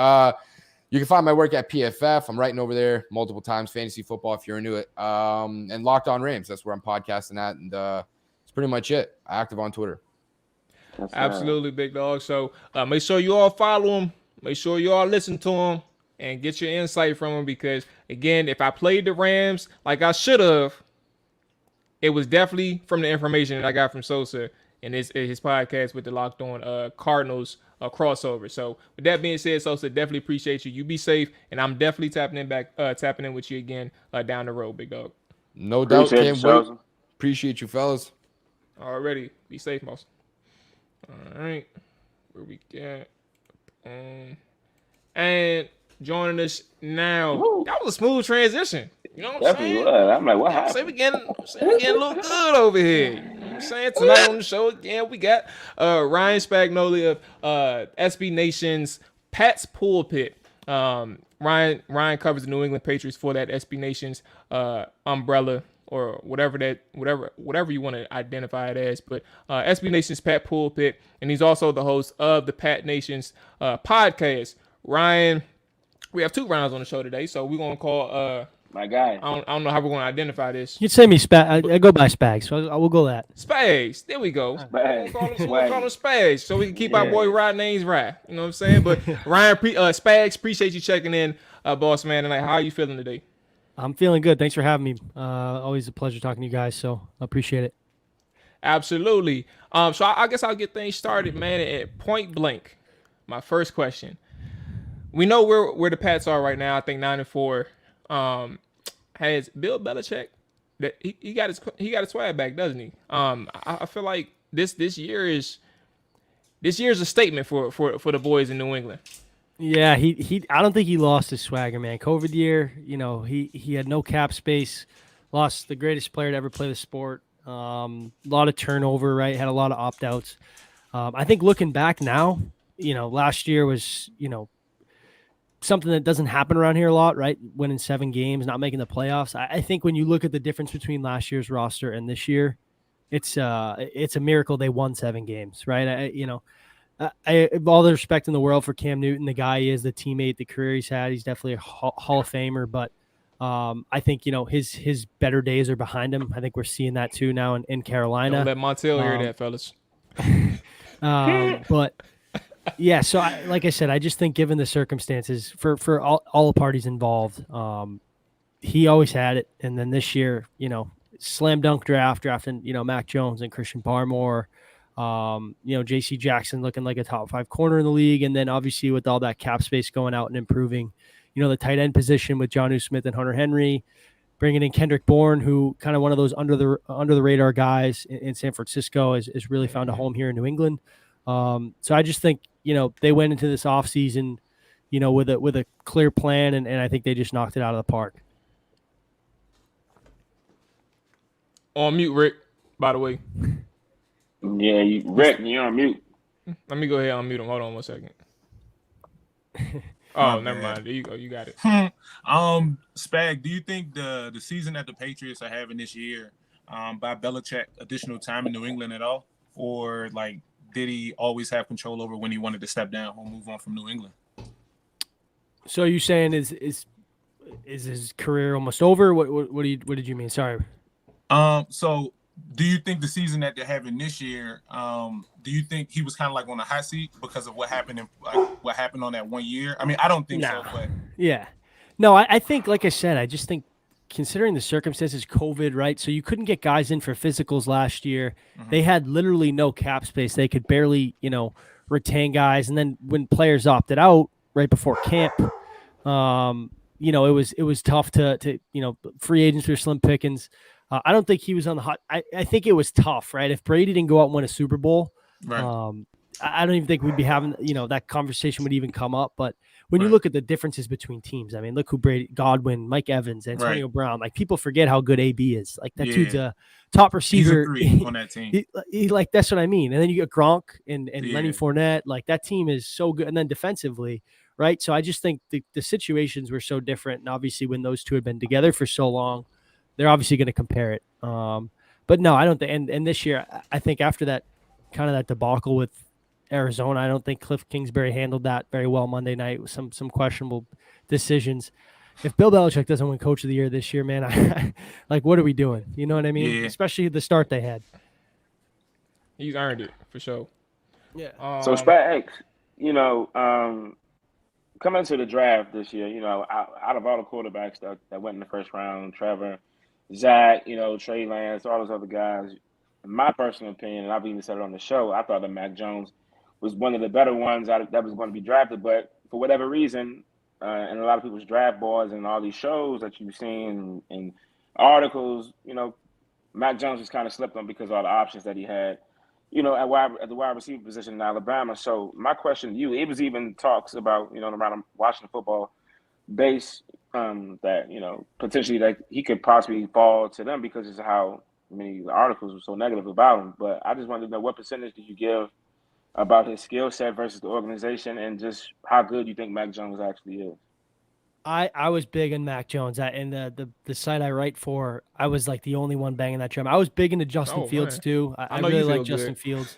You can find my work at PFF. I'm writing over there multiple times. Fantasy football, if you're into it. And Locked On Rams. That's where I'm podcasting at. And that's pretty much it. Active on Twitter. Absolutely, big dog. So make sure you all follow him. Make sure you all listen to him and get your insight from him. Because, again, if I played the Rams like I should have, it was definitely from the information that I got from Sosa and his podcast with the Locked On Cardinals crossover. So with that being said, Sosa, definitely appreciate you. You be safe, and I'm definitely tapping in with you again down the road, big dog. No doubt. Can't wait. Appreciate you, fellas. Already. Be safe, Mouse. All right. Where we get? And joining us now. Woo. That was a smooth transition. You know what I'm Definitely saying? was. I'm like, what I'm saying happened? we getting a little good over here. You know what I'm saying? Tonight on the show again, we got Ryan Spagnoli of SB Nation's Pat's Pulpit. Ryan covers the New England Patriots for that SB Nation's umbrella, or whatever you want to identify it as. But SB Nation's Pat Pulpit, and he's also the host of the Pat Nation's podcast. Ryan, we have 2 rounds on the show today, so we're gonna call My guy. I don't know how we're gonna identify this. You'd say me Spag. I go by Spag, so I will go that. Spags. There we go. Spags. We'll call him Spags, so we can keep our boy Rod names right. You know what I'm saying? But Ryan, Spags, appreciate you checking in, boss man. Tonight, how are you feeling today? I'm feeling good. Thanks for having me. Always a pleasure talking to you guys, so I appreciate it. Absolutely. So I guess I'll get things started, man. At point blank, my first question. We know where the Pats are right now. I think 9-4. Has Bill Belichick that he got his swag back, doesn't he? I feel like this year is a statement for the boys in New England. Yeah, he I don't think he lost his swagger, man. COVID year, he had no cap space, lost the greatest player to ever play the sport. A lot of turnover, right? Had a lot of opt-outs. I think looking back now, last year was, something that doesn't happen around here a lot, right? Winning 7 games, not making the playoffs. I think when you look at the difference between last year's roster and this year, it's a miracle they won 7 games, right? I have all the respect in the world for Cam Newton, the guy he is, the teammate, the career he's had. He's definitely a Hall of Famer, but I think his better days are behind him. I think we're seeing that too now in Carolina. Don't let Montel hear that, fellas. But yeah, so like I said, I just think given the circumstances for all the parties involved, he always had it. And then this year, slam dunk drafting, Mac Jones and Christian Barmore, J.C. Jackson looking like a top 5 corner in the league. And then obviously with all that cap space going out and improving, the tight end position with Jonnu Smith and Hunter Henry, bringing in Kendrick Bourne, who kind of one of those under the radar guys in San Francisco has really found a home here in New England. So I just think, they went into this offseason, with a clear plan, and I think they just knocked it out of the park. On mute, Rick, by the way. Yeah, Rick, you're on mute. Let me go ahead and unmute him. Hold on 1 second. Oh, never mind. There you go. You got it. Spag, do you think the season that the Patriots are having this year, by Belichick, additional time in New England at all? Or, did he always have control over when he wanted to step down or move on from New England? So are you saying is his career almost over? What did you mean? Sorry. So do you think the season that they're having this year, do you think he was kind of like on the hot seat because of what happened on that 1 year? I mean, I don't think so, but yeah. No, I think, like I said, I just think considering the circumstances, COVID, right? So you couldn't get guys in for physicals last year. Mm-hmm. They had literally no cap space. They could barely, retain guys. And then when players opted out right before camp, it was tough to free agents were slim pickings. I don't think he was on the hot. I think it was tough, right? If Brady didn't go out and win a Super Bowl, right. I don't even think we'd be having, that conversation would even come up. But when you look at the differences between teams, I mean, look who Godwin, Mike Evans, Antonio Brown, people forget how good AB is. That dude's a top receiver. He's a 3 on that team. He that's what I mean. And then you get Gronk and Lenny Fournette. That team is so good. And then defensively, right? So I just think the situations were so different. And obviously when those two had been together for so long, they're obviously going to compare it. But no, I don't think. And this year, I think after that kind of that debacle with Arizona, I don't think Cliff Kingsbury handled that very well Monday night with some questionable decisions. If Bill Belichick doesn't win Coach of the Year this year, man, what are we doing? You know what I mean? Yeah. Especially the start they had. He's earned it for sure. Yeah. So Spags, coming into the draft this year, out of all the quarterbacks that went in the first round, Trevor, Zach, Trey Lance, all those other guys, in my personal opinion, and I've even said it on the show, I thought that Mac Jones was one of the better ones that was going to be drafted. But for whatever reason, and a lot of people's draft boards and all these shows that you've seen in articles, Mac Jones was kind of slept on because of all the options that he had, at the wide receiver position in Alabama. So my question to you, it was even talks about, around watching football, base that potentially that he could possibly fall to them because of how many articles were so negative about him. But I just wanted to know what percentage do you give about his skill set versus the organization, and just how good you think Mac Jones actually is. I was big on Mac Jones. And the site I write for, I was like the only one banging that drum. I was big into Justin Fields man. too. I know really you feel like Justin good. Fields.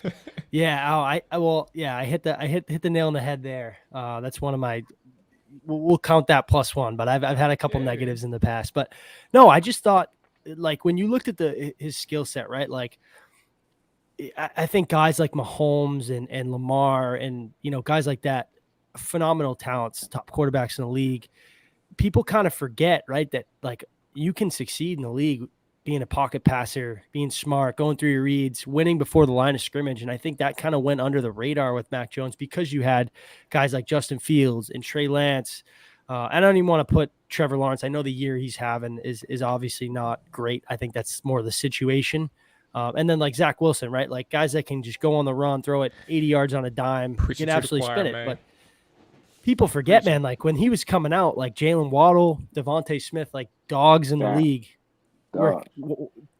Yeah. I hit the nail on the head there. That's one of my. We'll count that +1, but I've had a couple negatives in the past. But no, I just thought like when you looked at his skill set, right? Like I think guys like Mahomes and Lamar and guys like that, phenomenal talents, top quarterbacks in the league. People kind of forget, right, that like you can succeed in the league being a pocket passer, being smart, going through your reads, winning before the line of scrimmage. And I think that kind of went under the radar with Mac Jones because you had guys like Justin Fields and Trey Lance. I don't even want to put Trevor Lawrence. I know the year he's having is obviously not great. I think that's more the situation. And then like Zach Wilson, right? Like guys that can just go on the run, throw it 80 yards on a dime, can absolutely spin it. Man. But people forget, man, like when he was coming out, like Jalen Waddle, Devontae Smith, like dogs in the league were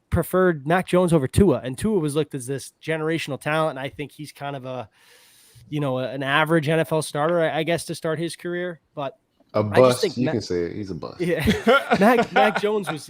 preferred Mac Jones over Tua. And Tua was looked as this generational talent. And I think he's kind of an average NFL starter, I guess, to start his career. But a bust, you can say it. He's a bust. Yeah. Mac Jones was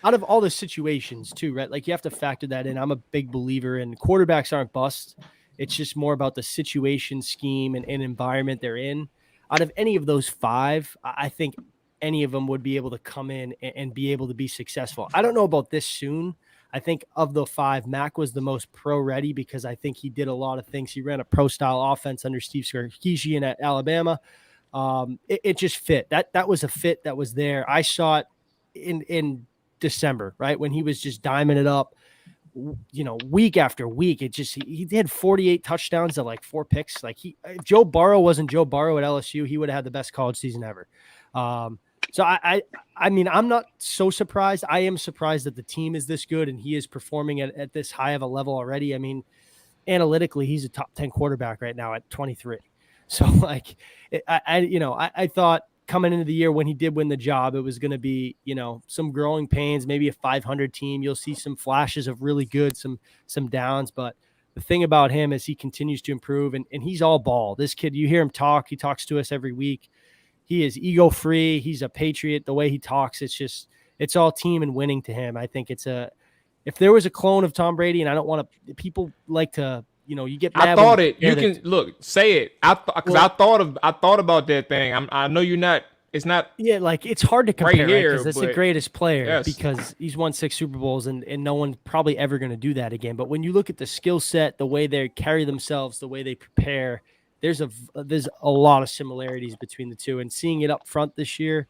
out of all the situations too, right? Like you have to factor that in. I'm a big believer in quarterbacks aren't busts. It's just more about the situation, scheme, and environment they're in. Out of any of those 5, I think any of them would be able to come in and be able to be successful. I don't know about this soon. I think of the 5, Mac was the most pro-ready because I think he did a lot of things. He ran a pro-style offense under Steve Sarkisian at Alabama. It just fit. That was a fit that was there. I saw it in December, right, when he was just diming it up. Week after week, he had 48 touchdowns and like 4 picks. Like if Joe Burrow wasn't Joe Burrow at LSU, he would have had the best college season ever. So I mean, I'm not so surprised. I am surprised that the team is this good and he is performing at this high of a level already. I mean, analytically, he's a top 10 quarterback right now at 23. So like, I thought coming into the year when he did win the job, it was going to be, some growing pains, maybe a 500 team. You'll see some flashes of really good, some downs. But the thing about him is he continues to improve and he's all ball. This kid, you hear him talk. He talks to us every week. He is ego free. He's a Patriot. The way he talks, it's all team and winning to him. I think if there was a clone of Tom Brady, and I don't want to, people like to, you get mad. I thought it. You can look, say it. I thought about that thing. I know you're not. It's not. Yeah, like it's hard to compare right here, because it's the greatest player yes. because he's won 6 Super Bowls and no one's probably ever going to do that again. But when you look at the skill set, the way they carry themselves, the way they prepare, there's a lot of similarities between the two. And seeing it up front this year,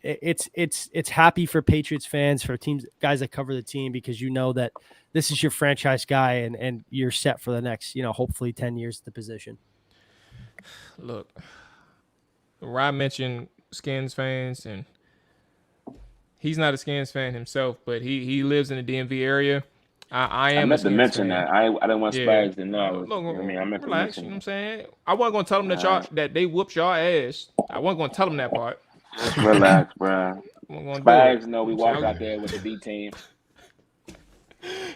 it's happy for Patriots fans, for teams, guys that cover the team, because that this is your franchise guy and you're set for the next, hopefully 10 years at the position. Look, Rob mentioned Skins fans, and he's not a Skins fan himself, but he lives in the DMV area. I am. I meant to mention that. I didn't want Spags to know. I meant to mention. You know what I'm saying? I wasn't gonna tell them that they whooped y'all ass. I wasn't gonna tell them that part. Just relax, bro. Spags know we walked out there with the B team.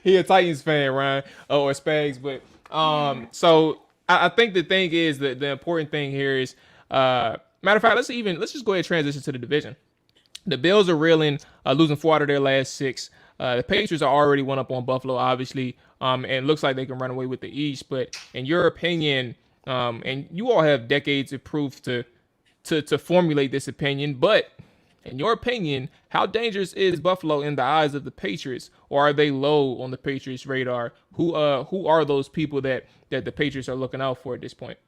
He a Titans fan, Ryan, or Spags, but so I think the thing is that the important thing here is matter of fact, let's just go ahead and transition to the division. The Bills are reeling, losing 4 out of their last 6. The Patriots are already one up on Buffalo, obviously, and it looks like they can run away with the East. But in your opinion, and you all have decades of proof to formulate this opinion, but in your opinion, how dangerous is Buffalo in the eyes of the Patriots, or are they low on the Patriots' radar? Who are those people that the Patriots are looking out for at this point?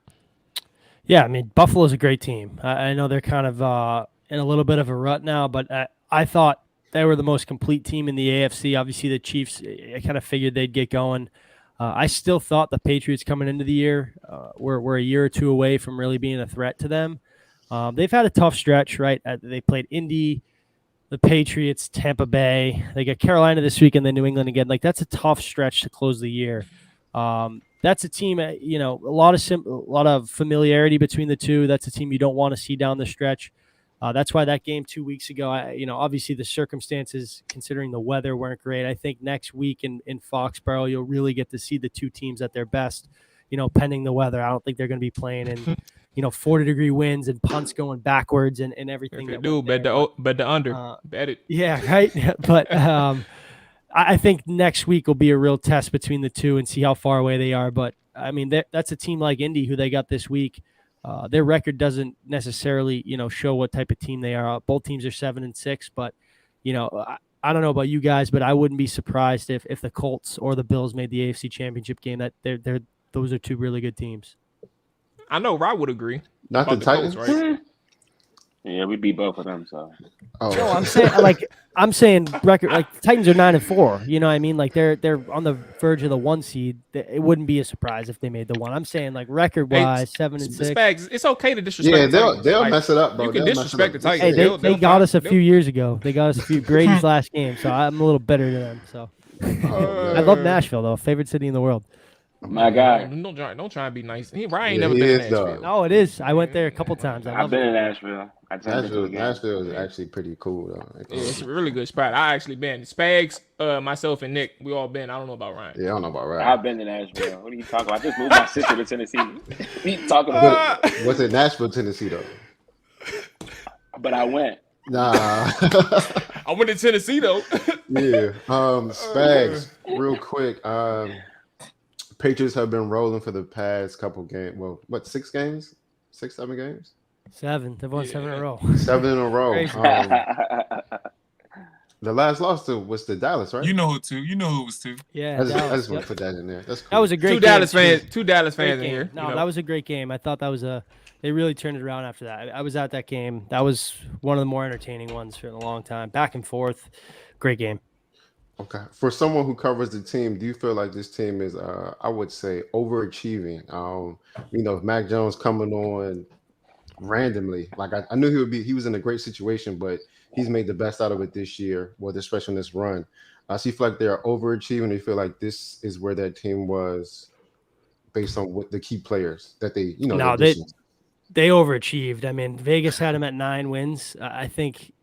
Yeah, I mean, Buffalo's a great team. I know they're kind of in a little bit of a rut now, but I thought they were the most complete team in the AFC. Obviously, the Chiefs, I kind of figured they'd get going. I still thought the Patriots coming into the year were a year or two away from really being a threat to them. They've had a tough stretch, right? They played Indy, the Patriots, Tampa Bay. They got Carolina this week and then New England again. Like, that's a tough stretch to close the year. That's a team, a lot of familiarity between the two. That's a team you don't want to see down the stretch. That's why that game 2 weeks ago, obviously the circumstances considering the weather weren't great. I think next week in Foxborough, you'll really get to see the two teams at their best, pending the weather. I don't think they're going to be playing in, 40-degree winds and punts going backwards and everything. If they do, bet the under. Bet it. Yeah, right. But I think next week will be a real test between the two and see how far away they are. But, I mean, that's a team like Indy who they got this week. Their record doesn't necessarily, show what type of team they are. Both teams are 7-6, but, I don't know about you guys, but I wouldn't be surprised if the Colts or the Bills made the AFC Championship game. That those are two really good teams. I know Rob would agree. Not the Titans, Colts, right? Yeah, we beat both of them. So. Oh. No, I'm saying record like Titans are 9-4. You know what I mean? Like they're on the verge of the 1 seed. It wouldn't be a surprise if they made the 1. I'm saying like record wise, 7-6. Spags, it's okay to disrespect. Yeah, they'll mess it up, bro. You can disrespect the Titans. Hey, they got us a few years ago. They got us a few Brady's last game, so I'm a little better than them. So I love Nashville though, favorite city in the world. My guy. Don't try and be nice. Ryan ain't never been in Nashville. No, it is. I went there a couple times. I've been in Nashville. Nashville is actually pretty cool though. Yeah, it's a really good spot. I actually been. Spags, myself, and Nick, we all been. I don't know about Ryan. Yeah, I don't know about Ryan. I've been to Nashville. What are you talking about? I just moved my sister to Tennessee. What are you talking about? What's in Nashville, Tennessee though? But I went. Nah. I went to Tennessee though. Yeah. Spags, real quick. Patriots have been rolling for the past couple games. Well, what, 6 games? 6, 7 games? 7. They've won 7 in a row. 7 in a row. The last loss was to Dallas, right? You know who it was too. Yeah, I just want to put that in there. That's cool. That was a great game. Two Dallas fans in here. No, that was a great game. I thought that was they really turned it around after that. I was at that game. That was one of the more entertaining ones for a long time. Back and forth. Great game. Okay. For someone who covers the team, do you feel like this team is, I would say, overachieving? Mac Jones coming on randomly. Like I knew he was in a great situation, but he's made the best out of it this year, especially in this run. So you feel like they're overachieving. You feel like this is where that team was based on what the key players that they, they overachieved. I mean, Vegas had them at 9 wins. I think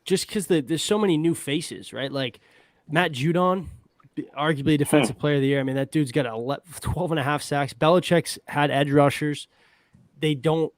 just because there's so many new faces, right? Like Matt Judon, arguably defensive player of the year. I mean, that dude's got 12.5 sacks. Belichick's had edge rushers. They don't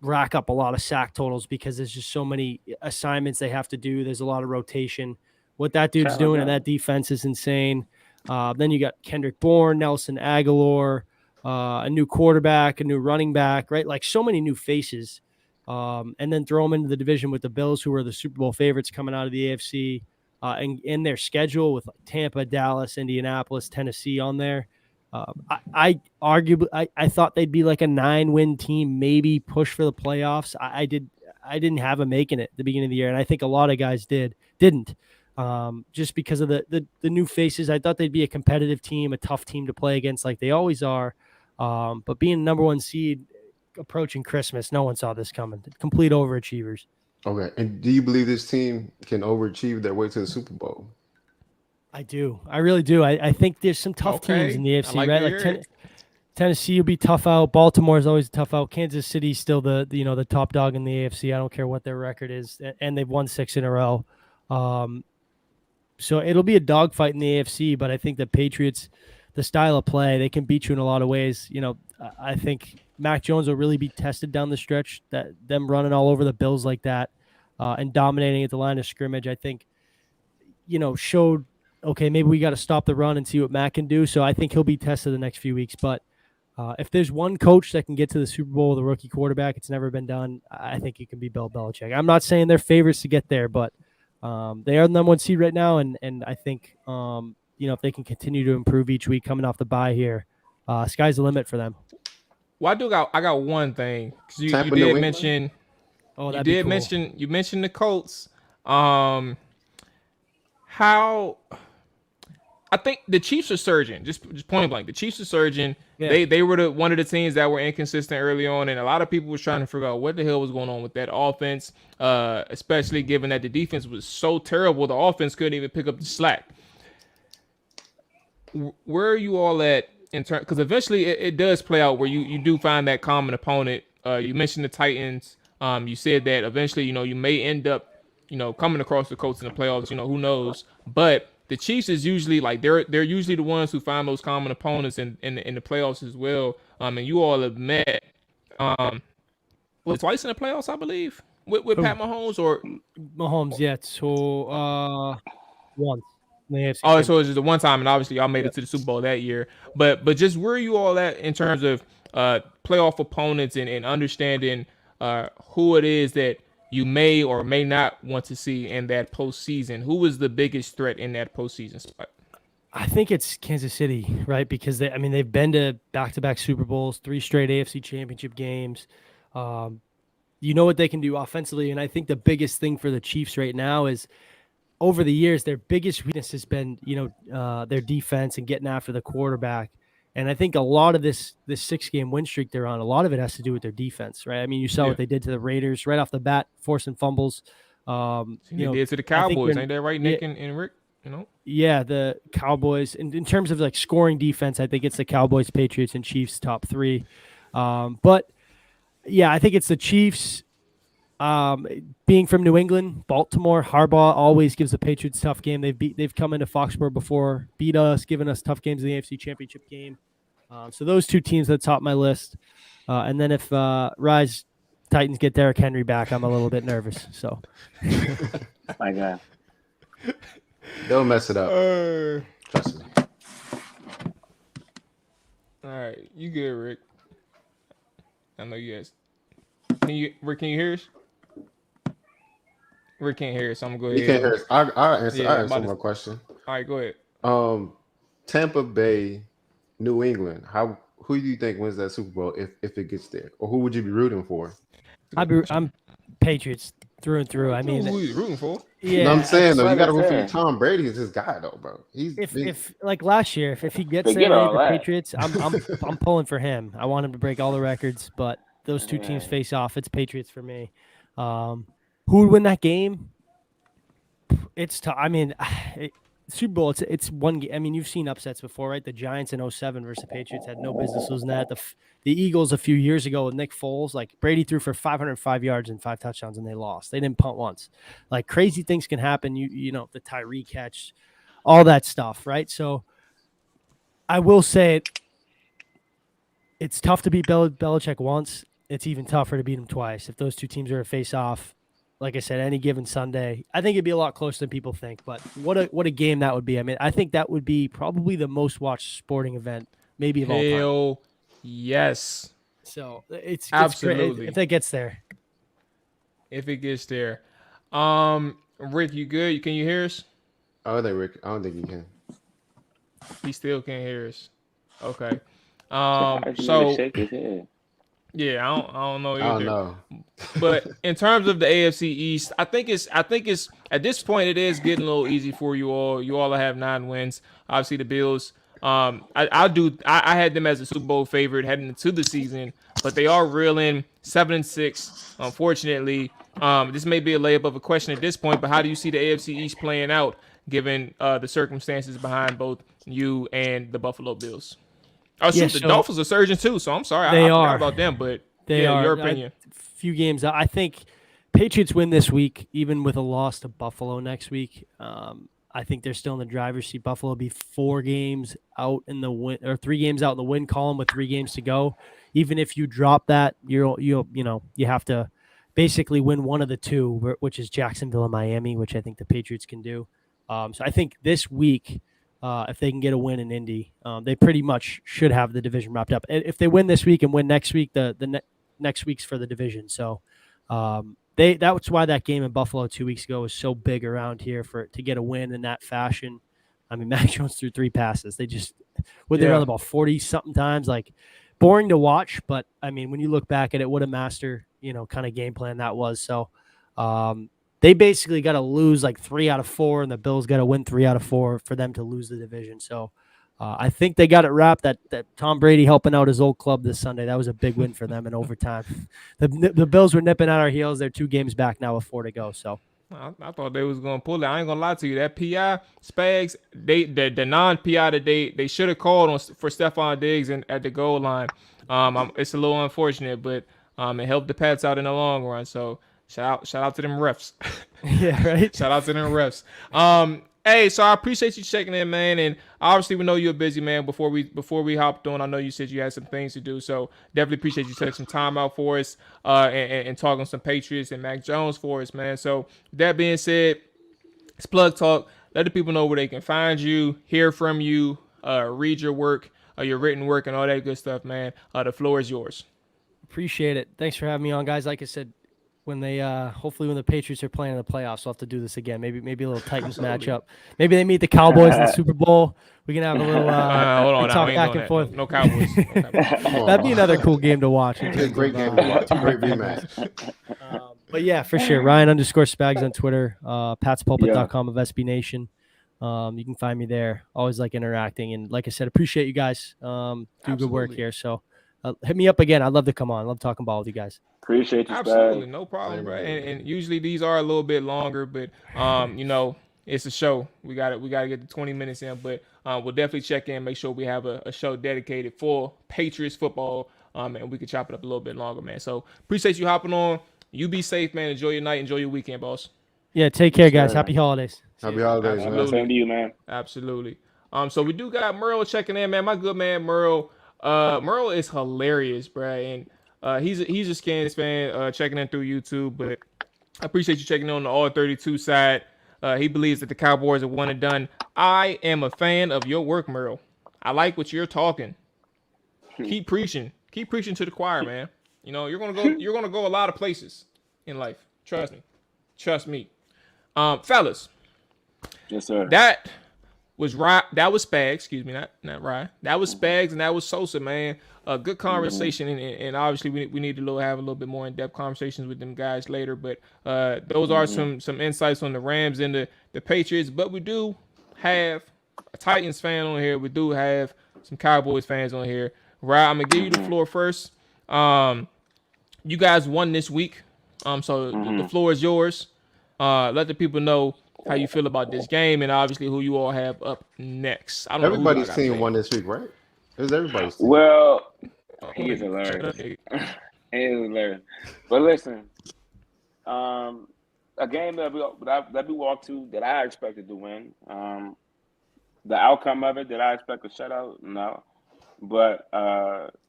rack up a lot of sack totals because there's just so many assignments they have to do. There's a lot of rotation. What that dude's doing in that defense is insane. Then you got Kendrick Bourne, Nelson Aguilar, a new quarterback, a new running back, right? Like so many new faces. And then throw them into the division with the Bills, who are the Super Bowl favorites coming out of the AFC. And in their schedule with like Tampa, Dallas, Indianapolis, Tennessee on there. I thought they'd be like a 9-win team, maybe push for the playoffs. I didn't have them making it at the beginning of the year, and I think a lot of guys didn't. Just because of the new faces. I thought they'd be a competitive team, a tough team to play against like they always are. But being number 1 seed approaching Christmas, no one saw this coming. Complete overachievers. Okay. And do you believe this team can overachieve their way to the Super Bowl? I do. I really do. I think there's some tough teams in the AFC, right? Like Tennessee will be tough out. Baltimore is always a tough out. Kansas City's still the top dog in the AFC. I don't care what their record is, and they've won 6 in a row. So it'll be a dogfight in the AFC, but I think the Patriots, the style of play, they can beat you in a lot of ways. I think Mac Jones will really be tested down the stretch. That them running all over the Bills like that and dominating at the line of scrimmage, I think, showed, okay, maybe we got to stop the run and see what Mac can do. So I think he'll be tested the next few weeks. But if there's one coach that can get to the Super Bowl with a rookie quarterback, it's never been done. I think it can be Bill Belichick. I'm not saying they're favorites to get there, but they are the number 1 seed right now. And I think, if they can continue to improve each week coming off the bye here, sky's the limit for them. Well, I got one thing. You did mention you mentioned the Colts. How I think the Chiefs are surging. Just point blank, the Chiefs are surging. Yeah. They were one of the teams that were inconsistent early on, and a lot of people was trying to figure out what the hell was going on with that offense, especially given that the defense was so terrible, the offense couldn't even pick up the slack. Where are you all at in because eventually it does play out where you do find that common opponent. You mentioned the Titans. You said that eventually, you may end up, coming across the Colts in the playoffs. Who knows? But the Chiefs is usually like they're usually the ones who find those common opponents in the playoffs as well. And you all have met twice in the playoffs, I believe, with Pat Mahomes or Mahomes, yeah. So once. in the AFC oh, so Championship. it's just the one time, and obviously y'all made it to the Super Bowl that year. But just where are you all at in terms of playoff opponents and understanding who it is that you may or may not want to see in that postseason? Who is the biggest threat in that postseason spot? I think it's Kansas City, right? Because they've been to back-to-back Super Bowls, 3 straight AFC Championship games. You know what they can do offensively, and I think the biggest thing for the Chiefs right now is over the years their biggest weakness has been their defense and getting after the quarterback. And I think a lot of this 6-game win streak they're on, a lot of it has to do with their defense, right? I mean, you saw what they did to the Raiders right off the bat, forcing fumbles. They did to the Cowboys, ain't that right, Nick and Rick? Yeah, the Cowboys. In terms of like scoring defense, I think it's the Cowboys, Patriots, and Chiefs top 3. But yeah, I think it's the Chiefs. Being from New England, Baltimore, Harbaugh always gives the Patriots a tough game. They've come into Foxborough before, beat us, given us tough games in the AFC Championship game. So those 2 teams at the top of my list. And then if Rise Titans get Derrick Henry back, I'm a little bit nervous. So, my God, Don't mess it up. Trust me. All right, you good, Rick? I know you guys. Rick, can you hear us? Rick can't hear us, so I'm gonna go ahead. You can't hear us. I'll answer my question. All right, go ahead. Tampa Bay, New England. Who do you think wins that Super Bowl if it gets there, or who would you be rooting for? I'm Patriots through and through. I mean, who are you rooting for? Yeah, no, I'm saying though, you got to root for Tom Brady. Is his guy though, bro? If like last year, if he gets there, the Patriots, I'm pulling for him. I want him to break all the records, but those 2 teams face off. It's Patriots for me. Who would win that game? It's tough. I mean, Super Bowl. It's one game. I mean, you've seen upsets before, right? The Giants in 07 versus the Patriots had no business losing that. The Eagles a few years ago with Nick Foles, like Brady threw for 505 yards and 5 touchdowns, and they lost. They didn't punt once. Like crazy things can happen. You know the Tyree catch, all that stuff, right? So I will say it's tough to beat Belichick once. It's even tougher to beat him twice. If those 2 teams are a face-off, like I said, any given Sunday, I think it'd be a lot closer than people think. But what a game that would be. I mean, I think that would be probably the most watched sporting event, maybe of all time. Hell yes. So it's absolutely great if it gets there. If it gets there, Rick, you good? Can you hear us? Oh, Rick. I don't think he can. He still can't hear us. Okay. So. Yeah, I don't know either. I don't know. But in terms of the AFC East, I think it's at this point it is getting a little easy for you all. You all have 9 wins. Obviously the Bills. I had them as a Super Bowl favorite heading into the season, but they are reeling 7-6. Unfortunately, this may be a layup of a question at this point. But how do you see the AFC East playing out given the circumstances behind both you and the Buffalo Bills? Oh, shoot, the Dolphins are surging too, so I'm sorry. I forgot about them, but your opinion. Few games. I think Patriots win this week, even with a loss to Buffalo next week. I think they're still in the driver's seat. Buffalo will be 4 games out in the win, or 3 games out in the win column with 3 games to go. Even if you drop that, you have to basically win one of the 2, which is Jacksonville and Miami, which I think the Patriots can do. So I think this week, if they can get a win in Indy, they pretty much should have the division wrapped up. If they win this week and win next week, next week's for the division. So that's why that game in Buffalo 2 weeks ago was so big around here to get a win in that fashion. I mean, Mac Jones threw 3 passes. They just they run about 40 something times, like boring to watch. But I mean, when you look back at it, what a master kind of game plan that was. So they basically got to lose like 3 out of 4, and the Bills got to win 3 out of 4 for them to lose the division. So I think they got it wrapped. That Tom Brady helping out his old club this Sunday, that was a big win for them in overtime. The Bills were nipping at our heels. They're 2 games back now with 4 to go. So I thought they was gonna pull it. I ain't gonna lie to you. That PI Spags, the non-PI that they should have called for Stephon Diggs at the goal line. It's a little unfortunate, but and help the Pats out in the long run. So shout out to them refs. Yeah, right. Shout out to them refs. Hey, so I appreciate you checking in, man. And obviously we know you're a busy man. Before we hopped on, I know you said you had some things to do. So definitely appreciate you taking some time out for us, and talking some Patriots and Mac Jones for us, man. So that being said, it's Plug Talk. Let the people know where they can find you, hear from you, read your work, your written work, and all that good stuff, man. The floor is yours. Appreciate it. Thanks for having me on, guys. Like I said, when they hopefully when the Patriots are playing in the playoffs, we'll have to do this again. Maybe a little Titans matchup. Maybe they meet the Cowboys in the Super Bowl. We can have a little hold on, talk back and forth. No Cowboys. That'd be another cool game to watch. Great game to watch. Great rematch. But yeah, for sure. Ryan_Spags on Twitter. PatsPulpit.com of SB Nation. You can find me there. Always like interacting, and like I said, appreciate you guys. Do good work here. So hit me up again. I'd love to come on. I love talking ball with you guys. Appreciate you, Absolutely, Spag. no problem, bro. And usually these are a little bit longer, but it's a show. We got to get the 20 minutes in, but we'll definitely check in, make sure we have a show dedicated for Patriots football, and we can chop it up a little bit longer, man. So appreciate you hopping on. You be safe, man. Enjoy your night. Enjoy your weekend, boss. Yeah, take care, guys. Happy holidays. Happy holidays, man. Same to you, man. Absolutely. So we do got Merle checking in, man. My good man, Merle. Merle is hilarious, bro, and he's a Skins fan, checking in through YouTube. But I appreciate you checking in on the All 32 side. He believes that the Cowboys are one and done. I am a fan of your work, Merle. I like what you're talking. Keep preaching. Keep preaching to the choir, man. You know, you're gonna go a lot of places in life. Trust me. Trust me. Fellas. Yes, sir. That was Spags, excuse me, not Rye. That was Spags and that was Sosa, man. A good conversation, and obviously we need to have a little bit more in-depth conversations with them guys later. But those are some insights on the Rams and the Patriots. But we do have a Titans fan on here. We do have some Cowboys fans on here. Rye, I'm gonna give you the floor first. You guys won this week, so the floor is yours. Let the people know how you feel about this game, and obviously who you all have up next. I don't Everybody's team won this week, right? It was everybody's team. Well, he is hilarious. He is hilarious. But listen, a game that we walked to that I expected to win. The outcome of it, did I expect a shutout? No. But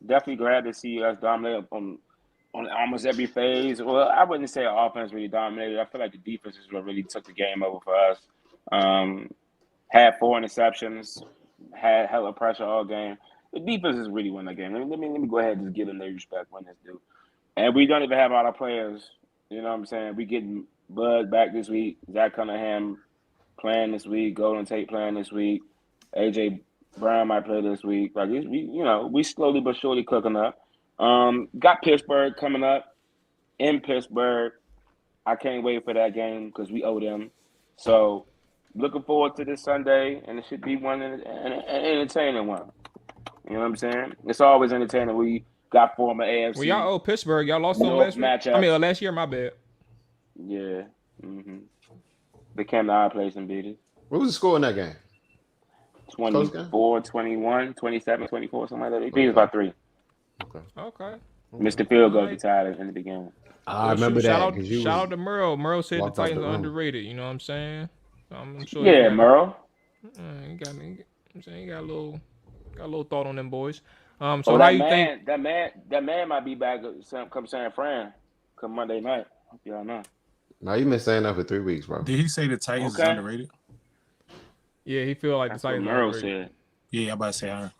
definitely glad to see us dominate on almost every phase. Well, I wouldn't say our offense really dominated. I feel like the defense is what really took the game over for us. Had 4 interceptions, had hella pressure all game. The defense is really won that game. Let me go ahead and just give them their respect when it's due. And we don't even have all our players. You know what I'm saying? We getting Bud back this week. Zach Cunningham playing this week. Golden Tate playing this week. AJ Brown might play this week. Like we slowly but surely cooking up. Got Pittsburgh coming up in Pittsburgh. I can't wait for that game because we owe them. So looking forward to this Sunday, and it should be an entertaining one. You know what I'm saying? It's always entertaining. We got former AFC. Well, y'all owe Pittsburgh. Y'all lost them last week. Last year. My bad. Yeah. They came to our place and beat it. What was the score in that game? 24, 21, 27, 24, something like that. They beat us by 3. Okay. Mr. Field goal retired in the beginning. I remember that. Shout out to Merle. Merle said the Titans are underrated. You know what I'm saying? I'm sure. Yeah, Merle. He got a little thought on them boys. So how how you think that man might be back come San Fran come Monday night? Y'all know. No, you been saying that for 3 weeks, bro. Did he say the Titans is underrated? Yeah, he feel like the Titans are Merle underrated. said. Yeah, I'm about to say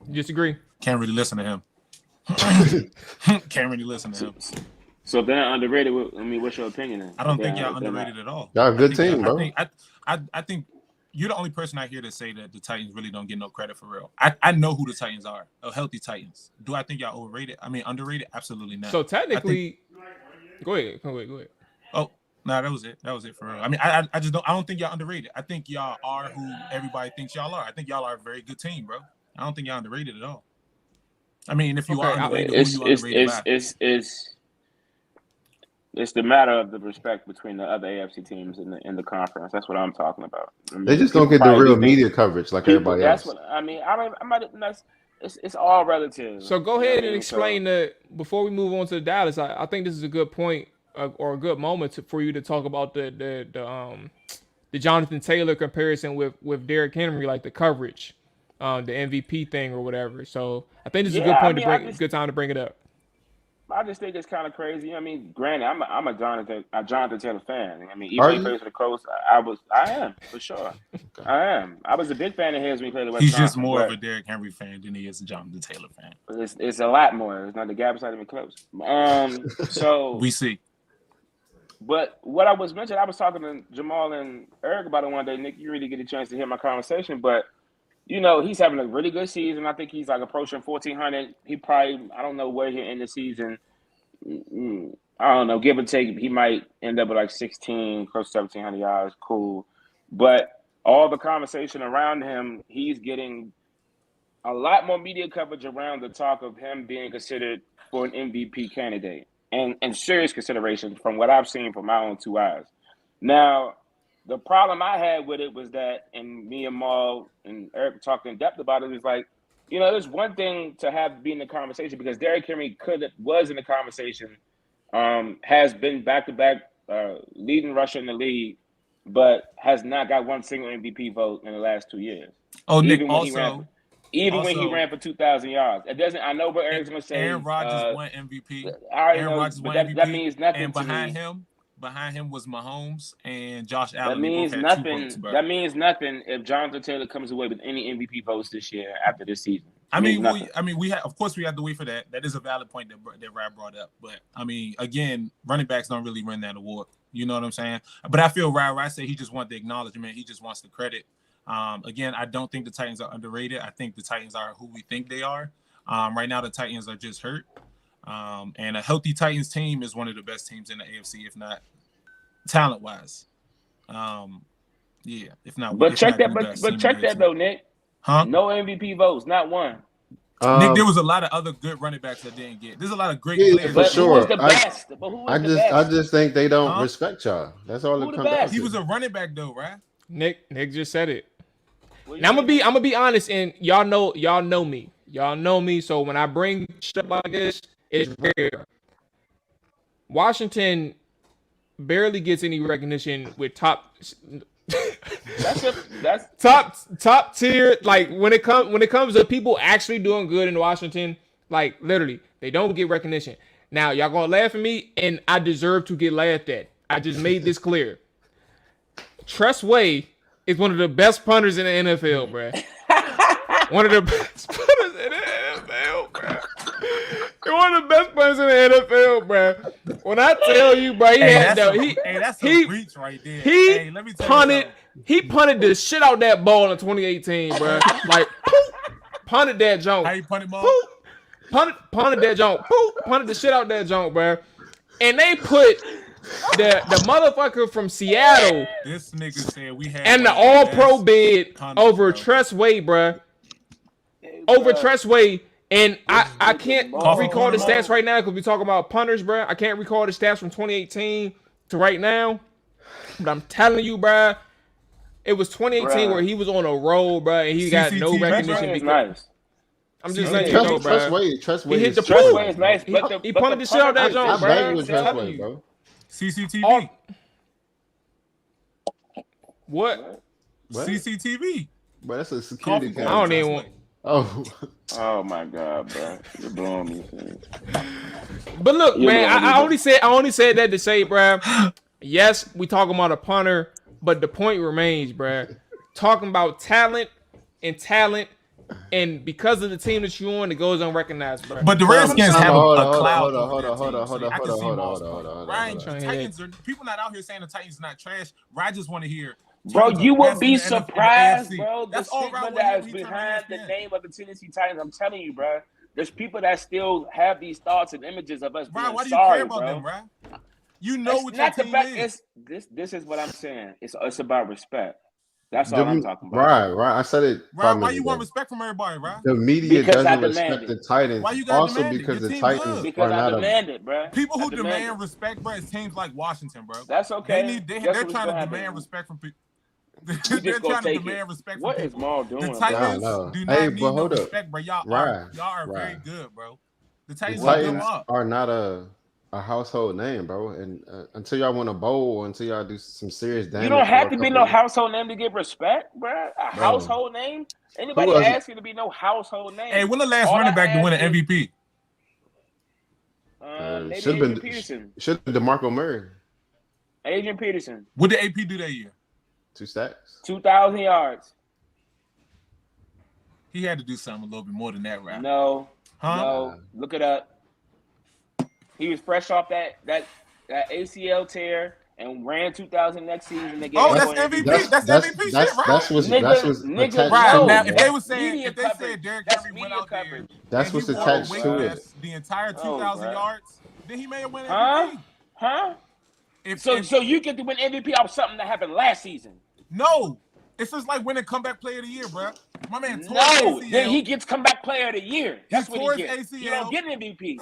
You disagree? Can't really listen to him. Can't really listen to him. So if they're not underrated, what's your opinion then? I don't think y'all underrated at all. Y'all a good team, bro. I think you're the only person out here to say that the Titans really don't get no credit for real. I know who the Titans are, healthy Titans. Do I think y'all overrated? Underrated? Absolutely not. So technically, go ahead. Oh, no, that was it. That was it for real. I just don't. I don't think y'all underrated. I think y'all are who everybody thinks y'all are. I think y'all are a very good team, bro. I don't think y'all underrated at all. If you are underrated, who you underrated by? It's the matter of the respect between the other AFC teams in the conference. That's what I'm talking about. They just don't get the real media coverage like everybody else. That's what I mean. It's all relative. So go ahead and explain before we move on to Dallas. I think this is a good point or a good moment for you to talk about the Jonathan Taylor comparison with Derrick Henry, like the coverage, the MVP thing or whatever. So I think this is a good point good time to bring it up. I just think it's kind of crazy. I mean, granted, I'm a Jonathan Taylor fan. I mean, even when he plays for the Colts, I am for sure. Okay. I am. I was a big fan of his when he played the West. He's just more of a Derrick Henry fan than he is a Jonathan Taylor fan. It's a lot more. It's not, the gap is not even close. So we see. But what I was mentioning, I was talking to Jamal and Eric about it one day. Nick, you really get a chance to hear my conversation, but. You know, he's having a really good season. I think he's like approaching 1,400. He probably, I don't know where he'll end the season. I don't know, give or take, he might end up with like 16, close to 1,700 yards. Cool. But all the conversation around him, he's getting a lot more media coverage around the talk of him being considered for an MVP candidate and serious consideration from what I've seen from my own two eyes. Now, the problem I had with it was that, and me and Mual and Eric talked in depth about it, was like, you know, there's one thing to be in the conversation because Derrick Henry was in the conversation, has been back-to-back leading rusher in the league, but has not got one single MVP vote in the last 2 years. Oh, Nick, when he ran for 2,000 yards. It doesn't. I know what Eric's going to say. Aaron Rodgers won MVP. Aaron Rodgers won MVP. That means nothing and to behind me. Behind him was Mahomes and Josh Allen. That means nothing. That means nothing if Jonathan Taylor comes away with any MVP votes this year after this season. We have to wait for that. That is a valid point that Rab brought up. But I mean, again, running backs don't really win that award. You know what I'm saying? But I feel Rab say he just wants the acknowledgement. He just wants the credit. Again, I don't think the Titans are underrated. I think the Titans are who we think they are. Right now, the Titans are just hurt. And a healthy Titans team is one of the best teams in the AFC, if not talent-wise. If not. But check that though, Nick. Huh? No MVP votes, not one. Nick, there was a lot of other good running backs that didn't get. There's a lot of great players. For sure. Who was the best? I just think they don't respect y'all. That's all it comes down to. He was a running back though, right? Nick just said it. Now I'm gonna be honest, and y'all know me. Y'all know me, so when I bring stuff like this, it's rare. Washington barely gets any recognition with top tier. Like when it comes to people actually doing good in Washington, like literally, they don't get recognition. Now y'all gonna laugh at me, and I deserve to get laughed at. I just made this clear. Tress Way is one of the best punters in the NFL, bro. One of the best punters in the NFL, bro. One of the best punters in the NFL, bro. When I tell you, bro, that's a reach right there. Let me tell you. He punted the shit out that ball in 2018, bro. Like, punted that junk. How you punted ball? Punted that junk. Punted the shit out that junk, bro. And they put the motherfucker from Seattle. This nigga said we had and the All-Pro bid over Tress Way, bro. Over Tress Way. And I can't recall the stats right now because we're talking about punters, bro. I can't recall the stats from 2018 to right now. But I'm telling you, bro, it was 2018 where he was on a roll, bro, and he got no recognition. Nice. I'm just letting you know, bro. Tress Way he hit the Tress Way is nice, he punted the shit out that joint, bro. CCTV. What? CCTV. But that's a security camera. I don't even want. Oh my God, bro! You're blowing me. But look, man, I only said that to say, bro. Yes, we talking about a punter, but the point remains, bro. Talking about talent, and because of the team that you're on, it goes unrecognized, bro. But the Redskins have a cloud. Hold on. Ryan, Titans are people not out here saying the Titans are not trash. I just want to hear. Bro, you would be surprised, bro. That's all right. That's behind the name of the Tennessee Titans. I'm telling you, bro. There's people that still have these thoughts and images of us being why do you sorry, care about bro. them, bro? You know what your team is. This is what I'm saying. It's about respect. That's all I'm talking about. Right. I said it. Why you want respect from everybody, right? The media doesn't respect the Titans. Why you got also demanded? because Your the team Titans good. are not demand it, bro. People who demand respect, bro, is teams like Washington, bro. That's okay. They're trying to demand respect from people. just gonna take demand respect. What is Mual doing? The Titans do not need no respect, bro. Y'all are very good, bro. The Titans are not a household name, bro. And until y'all win a bowl, until y'all do some serious damage, you don't have to be no household name to get respect, bro. Household name. Anybody ask you to be no household name? Hey, when the last running back to win an MVP? Should have been Peterson. Should have been DeMarco Murray. Adrian Peterson. What did AP do that year? 2 sacks. 2,000 yards. He had to do something a little bit more than that, right? No. No. Look it up. He was fresh off that ACL tear and ran 2,000 next season. That's MVP. That's MVP shit, right? That's what's attached right. to Now, it. if they said Derrick Henry went out there, that's what's attached to it. The entire 2,000 yards, then he may have won MVP. So you get to win MVP off something that happened last season? No. It's just like winning comeback player of the year, bro. My man tore ACL. Then he gets comeback player of the year. That's what he gets. ACL. You don't get an MVP.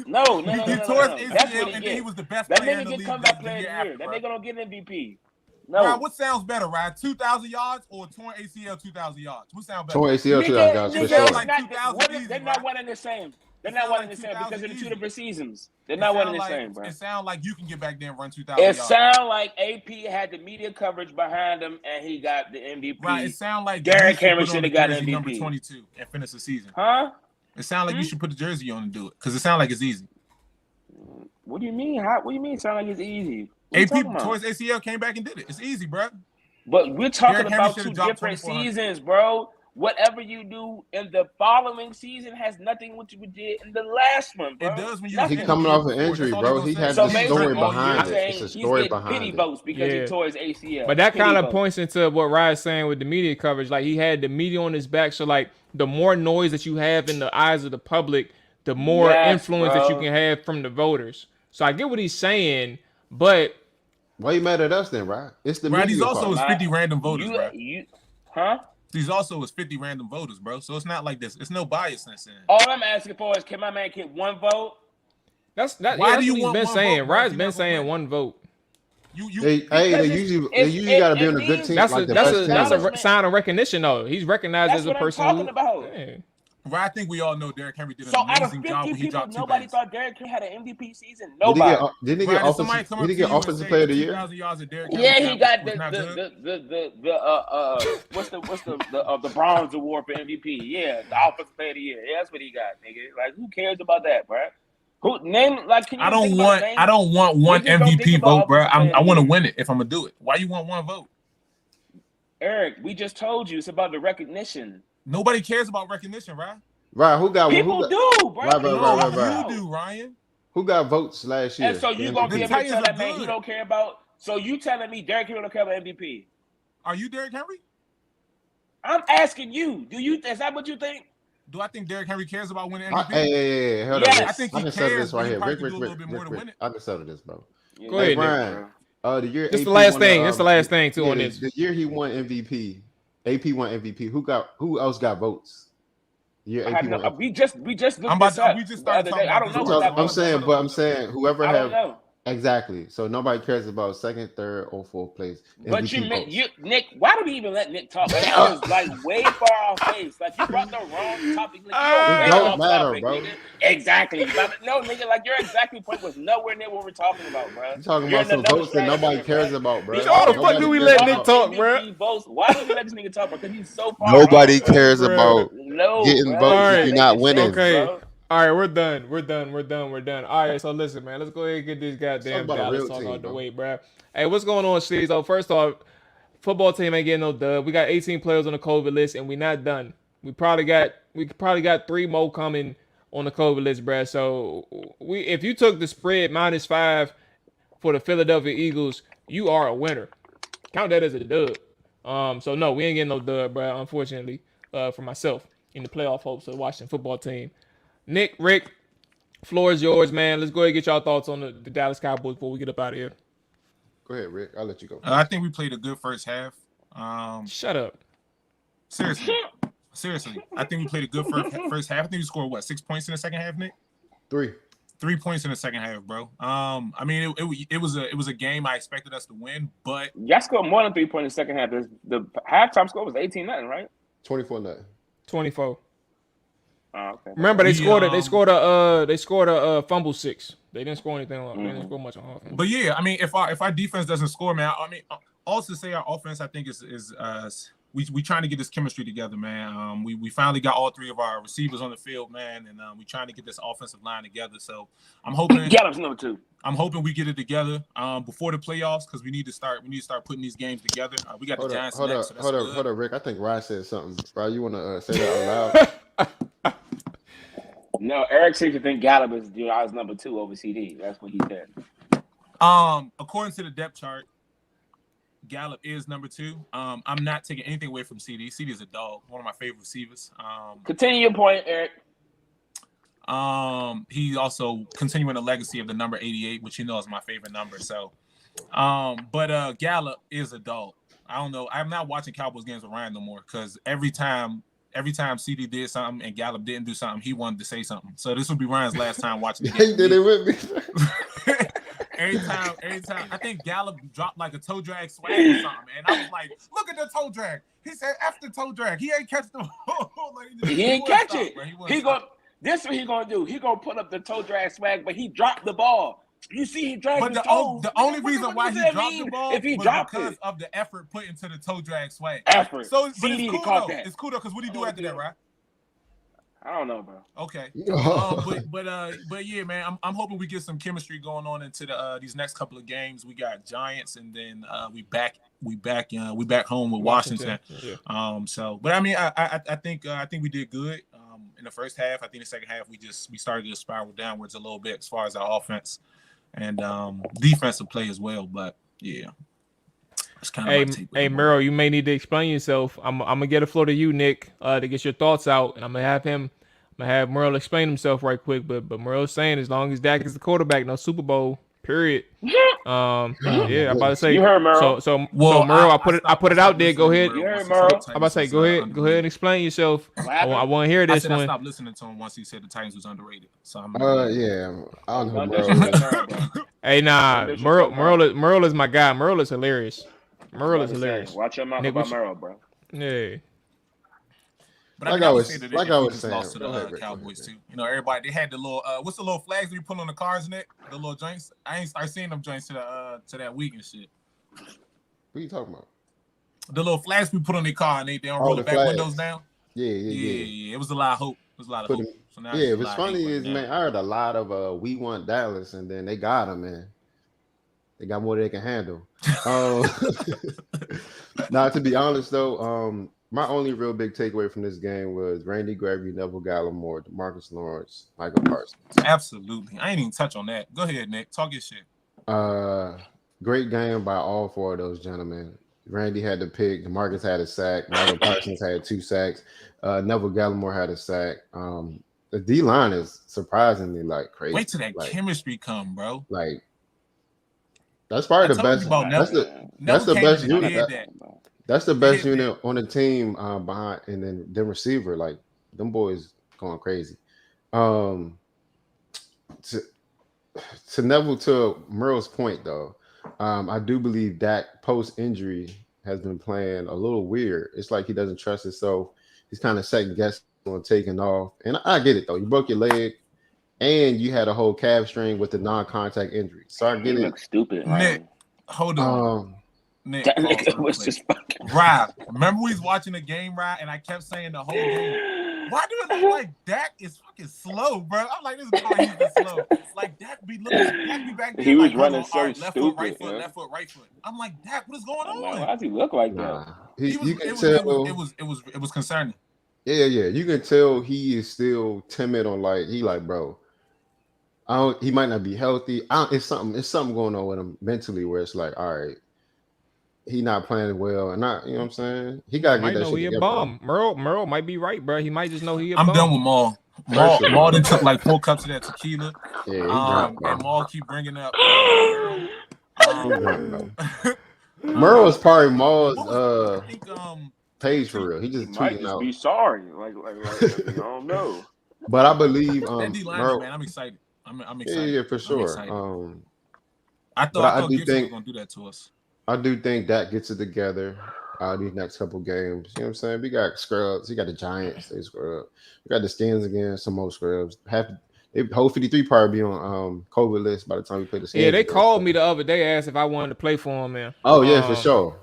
No. He tore his ACL, and then he was the best player in the league. That nigga get comeback player of the year. That nigga don't get an MVP. No. Ryan, what sounds better, Ryan? 2,000 yards or torn ACL 2,000 yards? What sounds better? Torn ACL 2,000 yards for sure. They're not one and the same. They're not one and the same because of the 2 different seasons. They're not one and the same, bro. It sounds like you can get back there and run 2,000 yards. It sounds like AP had the media coverage behind him and he got the MVP. Right. It sounds like Derrick Henry should have got MVP. Number 22 and finish the season. Huh? It sounds like you should put the jersey on and do it because it sounds like it's easy. What do you mean? What do you mean? It sounds like it's easy. AP towards ACL came back and did it. It's easy, bro. But we're talking about 2 different seasons, bro. Whatever you do in the following season has nothing what you did in the last one, bro. It does when you He's coming off an injury, bro. He had the story behind it. It's a story behind pity votes because he tore his ACL. But that kind of points into what Ryan's saying with the media coverage. Like, he had the media on his back, so like the more noise that you have in the eyes of the public, the more influence that you can have from the voters. So I get what he's saying, but why you mad at us then, Ryan? It's the media. These also is 50 random voters, bro. Huh? These also is 50 random voters, bro. So it's not like this. It's no biasness in it. All I'm asking for is, can my man get 1 vote? That's what he's been saying. Ryan's been saying 1 vote. They usually got to be on a good team. That's a sign of recognition, though. He's recognized as a person. That's what I'm talking about. Hey. Right, I think we all know Derrick Henry did an amazing job when he dropped 2 nobody games. thought Derrick Henry had an MVP season. Nobody. Didn't he get offensive player of the year? Yeah, he got the bronze award for MVP. Yeah, the offensive player of the year. Yeah, that's what he got, nigga. Like, who cares about that, bro? I don't want one MVP vote, bro. I want to win it if I'm gonna do it. Why you want 1 vote? Eric, we just told you it's about the recognition. Nobody cares about recognition, right? Right, who got people do, bro. Right. You do, Ryan. Who got votes last year? And so you gonna be able to tell that man he don't care about? So you telling me Derrick Henry don't care about MVP? Are you Derrick Henry? I'm asking you. Is that what you think? Do I think Derrick Henry cares about winning MVP? Hey, hold on. I think he cares, right here. Rick, I can settle this, bro. Go ahead, Brian. The year this the last thing. This the last thing too on this. The year he won MVP, AP won MVP. Who else got votes? We just looked this up. We just started talking. I don't know. I'm saying whoever have exactly. So nobody cares about 2nd, 3rd, or 4th place. But Nick, why do we even let Nick talk? Like, that was like way far off base. Like, you brought the wrong topic. Like, it don't matter, bro. Nigga. Exactly. No, nigga, like your exact point was nowhere near what we're talking about, bro. You're talking about some votes that nobody cares about, bro. Why the fuck do we let Nick talk, bro? Why do we let this nigga talk, bro? Because he's so far. Nobody cares about getting votes if you're not winning. Okay. All right, we're done. All right, so listen, man. Let's go ahead and get this goddamn Dallas talk out the way, bro. Hey, what's going on, Steve? So first off, football team ain't getting no dub. We got 18 players on the COVID list, and we're not done. We probably got 3 more coming on the COVID list, bro. So if you took the spread -5 for the Philadelphia Eagles, you are a winner. Count that as a dub. So no, we ain't getting no dub, bro. Unfortunately, for myself in the playoff hopes of the Washington football team. Nick, Rick, floor is yours, man. Let's go ahead and get y'all thoughts on the Dallas Cowboys before we get up out of here. Go ahead, Rick. I'll let you go. I think we played a good first half. Shut up. Seriously. I think we played a good first half. I think we scored, 6 points in the second half, Nick? 3. 3 points in the second half, bro. I mean, it was a game I expected us to win, but Y'all scored more than 3 points in the second half. The halftime score was 18-0, right? 24-0. 24. Oh, okay. Remember, they scored a fumble 6. They didn't score anything. They didn't score much on offense. But yeah, I mean, if our defense doesn't score, man, I mean, also say our offense, I think is we trying to get this chemistry together, man. We finally got all 3 of our receivers on the field, man, and we trying to get this offensive line together. So I'm hoping Gallup's number 2. I'm hoping we get it together before the playoffs because we need to start putting these games together. We got the Giants next. So hold up, Rick. I think Ryan said something. Bro, you want to say that out loud? No, Eric seems to think Gallup is number 2 over CD. That's what he said. According to the depth chart, Gallup is number 2. I'm not taking anything away from CD. CD is a dog, one of my favorite receivers. Continue your point, Eric. He's also continuing the legacy of the number 88, which you know is my favorite number. So, but Gallup is a dog. I don't know. I'm not watching Cowboys games with Ryan no more because every time CD did something and Gallup didn't do something, he wanted to say something. So this would be Ryan's last time watching the game. He did it with me. Every time, I think Gallup dropped like a toe drag swag or something, and I was like, "Look at the toe drag." He said, "F the toe drag." He ain't catch the ball. He ain't catch it. This is what he gonna do. He gonna put up the toe drag swag, but he dropped the ball. You see, he dragged his toes. The only reason why he dropped the ball if he was dropped because it. of the effort put into the toe drag swag. Effort. So, but CD it's cool caught though. that. It's cool though, because what do you do after that, right? I don't know, bro. Okay. But yeah, man, I'm hoping we get some chemistry going on into these next couple of games. We got Giants, and then we back home with Washington. Yeah. But I mean, I think we did good in the first half. I think the second half we started to spiral downwards a little bit as far as our offense and defensive play as well. But yeah. Hey, Mero, you may need to explain yourself. I'm gonna get a floor to you, Nick, to get your thoughts out, and I'm gonna have Merle explain himself right quick. But Merle's saying as long as Dak is the quarterback, no Super Bowl, period. I'm about to say. You heard Merle. So Merle, I put it out there. Go ahead. You heard Merle. I'm about to say, go ahead and explain yourself. I want to hear this one. I stopped listening to him once he said the Titans was underrated. So I'm. Yeah, I don't know Merle. Hey, nah, Merle is my guy. Merle is hilarious. Merle is hilarious. Watch your mouth about Merle, bro. Yeah. But I was saying, lost to the Cowboys too. You know, everybody they had the little what's the little flags we put on the cars, Nick? The little joints. I ain't start seeing them joints to that week and shit. What are you talking about? The little flags we put on their car and they don't roll the back windows down. Yeah. It was a lot of hope. So now what's funny is, man, I heard a lot of we want Dallas, and then they got them, man. They got more than they can handle. Now, to be honest, though, my only real big takeaway from this game was Randy Gregory, Neville Gallimore, Marcus Lawrence, Michael Parsons. Absolutely. I ain't even touch on that. Go ahead, Nick. Talk your shit. Great game by all 4 of those gentlemen. Randy had the pick. Marcus had a sack. Michael Parsons had 2 sacks. Neville Gallimore had a sack. The D-line is surprisingly, crazy. Wait till that chemistry come, bro. That's probably the best. That's the best unit. That's the best unit on the team behind, and then the receiver, them boys going crazy. To Neville, to Merle's point though, I do believe Dak post injury has been playing a little weird. It's like he doesn't trust himself. He's kind of second guessing on taking off, and I get it though. You broke your leg. And you had a whole calf string with the non-contact injury. So I get it. Look stupid, Nick, hold on. Nick, that nigga was just fucking. Rob, remember we was watching the game, Rob, and I kept saying the whole game, why do it look like Dak is fucking slow, bro? I'm like, this guy, he's been slow. Like, Dak be back there. He was running so left stupid. Foot, right foot, left foot, right foot. I'm like, Dak, what is going on? Why does he look like that? It was concerning. Yeah. You can tell he is still timid on bro. He might not be healthy. It's something going on with him mentally where it's like, all right, he not playing well, and not, you know what I'm saying? He got to get that shit together. He a bum. Merle might be right, bro. He might just know he a bum. I'm done with Mual. Mual done took 4 cups of that tequila. Yeah, and Mual keep bringing up. Merle is probably Maul's page for real. He just tweeting out. Be sorry, like I don't know. But I believe that D-line, man, I'm excited. I'm excited. Yeah, for sure. I thought Gibson was gonna do that to us. I do think that gets it together these next couple games. You know what I'm saying? We got scrubs. We got the Giants. They scrub. We got the Skins again. Some more scrubs. The whole 53 probably be on COVID list by the time we play the Skins. Yeah, they called me the other day, asked if I wanted to play for them, man. Oh yeah, for sure.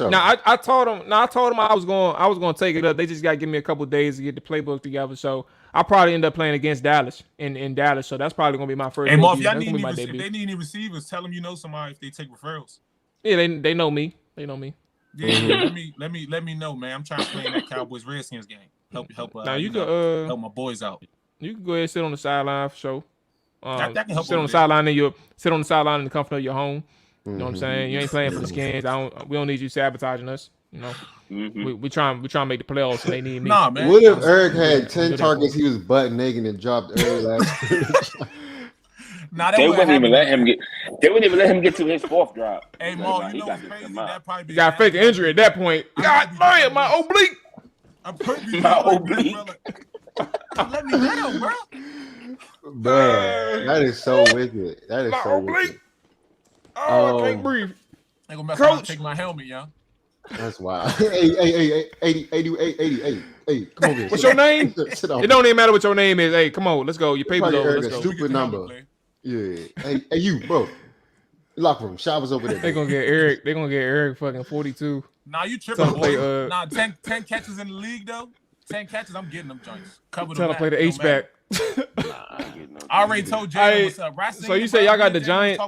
Now I told them I was going to take it up. They just got to give me a couple days to get the playbook together. So I'll probably end up playing against Dallas in Dallas. So that's probably gonna be my first. Hey, Marv, if they need any receivers, tell them you know somebody if they take referrals. Yeah, they know me. They know me. Yeah, let me know, man. I'm trying to play in that Cowboys Redskins game. Help now you can help my boys out. You can go ahead and sit on the sideline for sure. That can help sit on the sideline in the comfort of your home. You know what I'm saying? You ain't playing for the Skins. We don't need you sabotaging us. You know, we trying to make the playoffs, and they need me. Nah, man. What if Eric had 10 targets? He was butt naked and dropped early last year. They wouldn't even let him get. They wouldn't even let him get to his fourth drop. Hey, Mo, you know what's crazy? That probably you got a fake injury at that point. God damn, my oblique. My oblique. Let me down, bro. Bro, that is so wicked. That is so wicked. Oh, I can't breathe. They gonna mess around and take my helmet, yo. That's wild. Hey, 80, come on, what's your name? It don't even matter what your name is. Hey, come on, let's go. Your paper's over. Let's go. Stupid number. Yeah. Hey, you, bro. Locker room. Showers over there. They gonna get Eric. They gonna get Eric fucking 42. Nah, you tripping, boy. Nah, 10 catches in the league though. 10 catches, I'm getting them joints. Cover them. Tell to play the H back. I already told Jay what's up. So you say y'all got the Giants?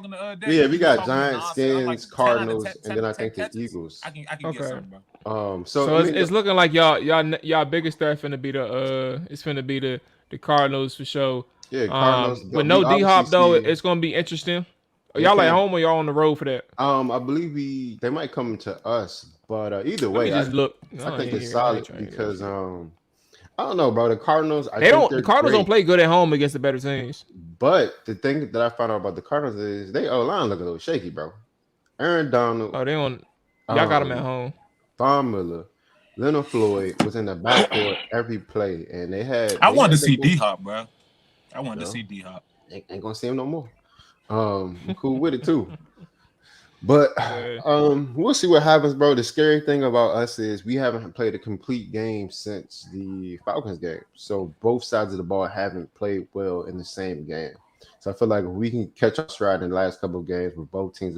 Yeah, we got Giants, Skins, Cardinals, and then I think the Eagles. I can get some, bro. So it's looking like y'all biggest threat finna be the Cardinals for sure. Yeah, Cardinals. With no D-Hop though, it's gonna be interesting. Are y'all at home or y'all on the road for that? I believe they might come to us, but either way, I think it's solid because I don't know, bro. The Cardinals, the Cardinals don't play good at home against the better teams. But the thing that I found out about the Cardinals is they O-line look a little shaky, bro. Aaron Donald. Oh, y'all got them at home. Von Miller, Leonard Floyd was in the backcourt every play, and they had. I wanted to see D-Hop, bro. I wanted to see D-Hop. Ain't gonna see him no more. I'm cool with it too. But we'll see what happens, bro. The scary thing about us is we haven't played a complete game since the Falcons game. So both sides of the ball haven't played well in the same game. So I feel like if we can catch our stride in the last couple of games with both sides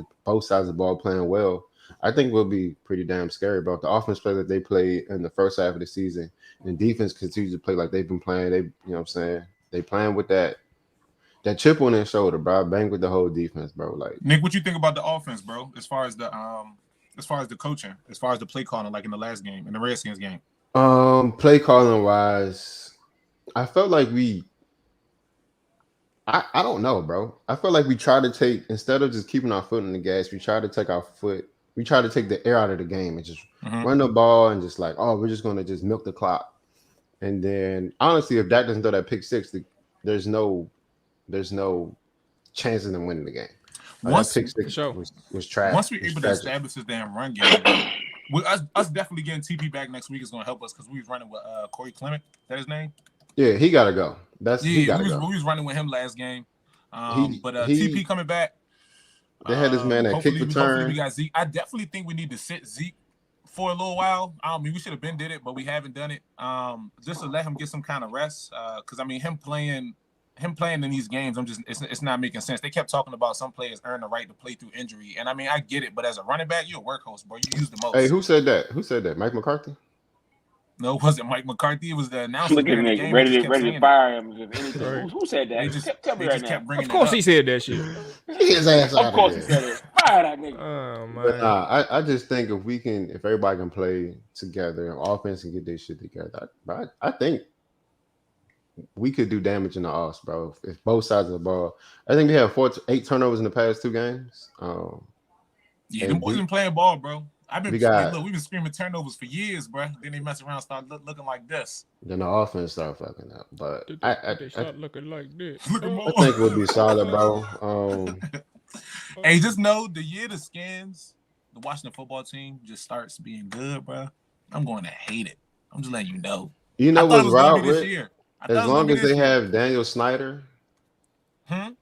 of the ball playing well, I think we'll be pretty damn scary, bro. The offense play that they played in the first half of the season and defense continues to play like they've been playing. You know what I'm saying? They playing with that chip on their shoulder, bro. Bang with the whole defense, bro. Like Nick, what you think about the offense, bro? As far as the coaching, as far as the play calling, like in the last game, in the Redskins game. Play calling wise, I felt like I don't know, bro. I felt like we tried to take, instead of just keeping our foot in the gas, we tried to take the air out of the game and just run the ball and just like, we're just gonna just milk the clock. And then honestly, if Dak doesn't throw that pick six, there's no chance of them winning the game. Once pick six was trash. Once we're able to establish this damn run game, with us definitely getting TP back next week is going to help us because we was running with Corey Clement. That his name? Yeah, he got to go. We was running with him last game. But TP coming back. They had this man at kick return. Hopefully we got Zeke. I definitely think we need to sit Zeke for a little while. I mean, we should have been did it, but we haven't done it. Just to let him get some kind of rest. Because I mean, him playing in these games, it's not making sense. They kept talking about some players earn the right to play through injury, and I mean, I get it, but as a running back, you're a workhorse, bro. You use the most. Hey, who said that? Mike McCarthy? No, it wasn't Mike McCarthy. It was the announcer. Look at me, ready to fire him. Who said that? Tell me right now. Of course he said that shit. His ass out of course he said it. Fire that nigga. Oh, man. But I just think if everybody can play together, and offense can get this shit together, I think we could do damage in the offs, bro. If both sides of the ball. I think we have 8 turnovers in the past 2 games. Them boys been playing ball, bro. We've been screaming turnovers for years, bro. Then they mess around, start looking like this. Then the offense start fucking up. But they start looking like this. I think we'll be solid, bro. Hey, just know the year the Skins, the Washington football team, just starts being good, bro. I'm going to hate it. I'm just letting you know. You know what's wild, Rick? As long as they have Daniel Snyder, All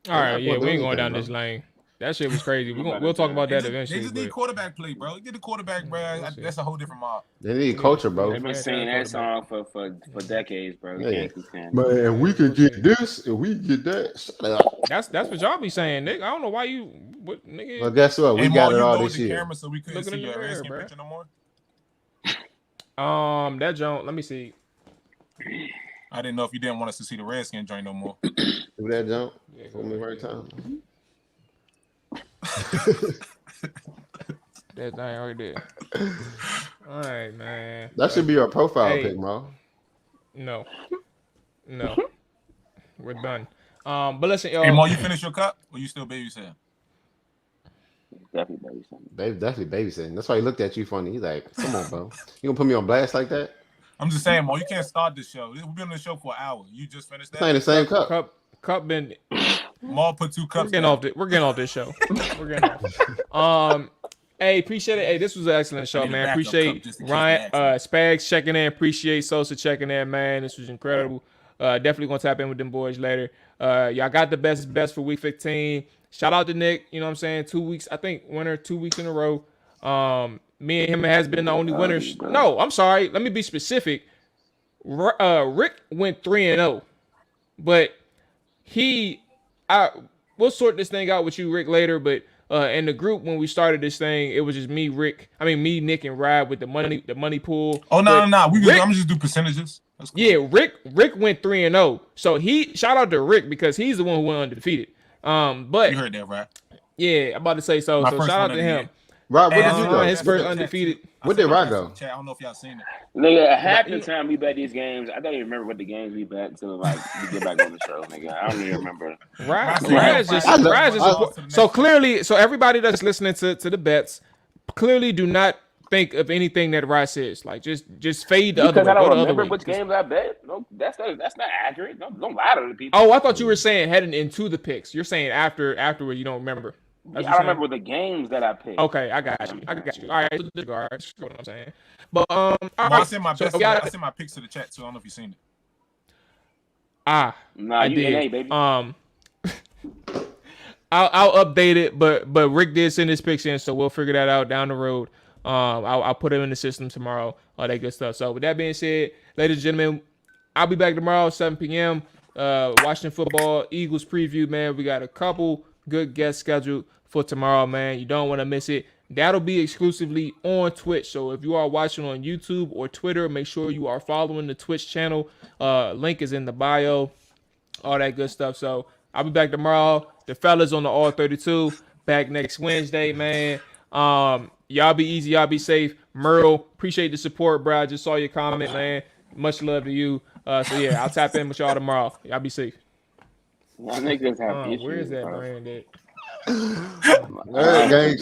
right, yeah, we ain't going down this lane. That shit was crazy. We'll talk about that eventually. They just need quarterback play, bro. Get the quarterback, bro. That's a whole different mob. They need culture, bro. They've been singing that song for decades, bro. Yeah. Man, we could get this and we get that. Shut up. That's what y'all be saying, Nick. I don't know why you, nigga. Well, guess what? We got it all this year. Camera so we couldn't see your Redskin picture no more. That joint. Let me see. I didn't know if you didn't want us to see the Redskin joint no more. Do that jump for me right time. That thing right there. All right, man. That should be your profile pic, Mo. No. We're done. But listen, y'all. Hey, Mo, you finished your cup or you still babysitting? Definitely babysitting. Definitely babysitting. That's why he looked at you funny. He's like, "Come on, bro. You gonna put me on blast like that?" I'm just saying, Mo, you can't start this show. We've been on the show for an hour. You just finished that. It's ain't the same cup. Cup been. Mo put 2 cups. We're getting off this show. We're getting off. Hey, appreciate it. Hey, this was an excellent show, man. Appreciate Ryan, Spags checking in. Appreciate Sosa checking in, man. This was incredible. Definitely gonna tap in with them boys later. Y'all got the best for week 15. Shout out to Nick. You know what I'm saying? 2 weeks, I think, winner 2 weeks in a row. Me and him has been the only winners. No, I'm sorry. Let me be specific. Rick went 3-0, but we'll sort this thing out with you, Rick, later. But in the group when we started this thing, it was just me, Nick, and Rod with the money pool. Oh no. I'm gonna just do percentages. That's cool. Yeah, Rick went 3-0. So shout out to Rick because he's the one who went undefeated. But you heard that, right? Yeah, I'm about to say so. So shout out to him. Rob, what did you go? His first undefeated. What did Rod go? I don't know if y'all seen it. Nigga, half the time we bet these games, I don't even remember what the games we bet until we get back on the show, nigga. I don't even remember. So clearly, everybody that's listening to the bets clearly do not think of anything that Rod says. Like just fade the other way. Because I don't remember which games I bet. No, that's not accurate. Don't lie to the people. Oh, I thought you were saying heading into the picks. You're saying afterward you don't remember. I don't remember the games that I picked. Okay, I got you. All right, disregard. That's what I'm saying. But I sent my picks to the chat too. I don't know if you've seen it. Nah, I did. baby. I'll update it, but Rick did send his picks in, so we'll figure that out down the road. I'll put him in the system tomorrow. All that good stuff. So with that being said, ladies and gentlemen, I'll be back tomorrow 7 p.m. Watching football Eagles preview. Man, we got a couple good guests scheduled for tomorrow, man. You don't want to miss it. That'll be exclusively on Twitch. So if you are watching on YouTube or Twitter, make sure you are following the Twitch channel. Link is in the bio. All that good stuff. So I'll be back tomorrow. The fellas on the All 32 back next Wednesday, man. Y'all be easy. Y'all be safe. Myrtle, appreciate the support, bro. I just saw your comment, man. Much love to you. So yeah, I'll tap in with y'all tomorrow. Y'all be safe. Y'all niggas have issues. Where is that brand at? Gang,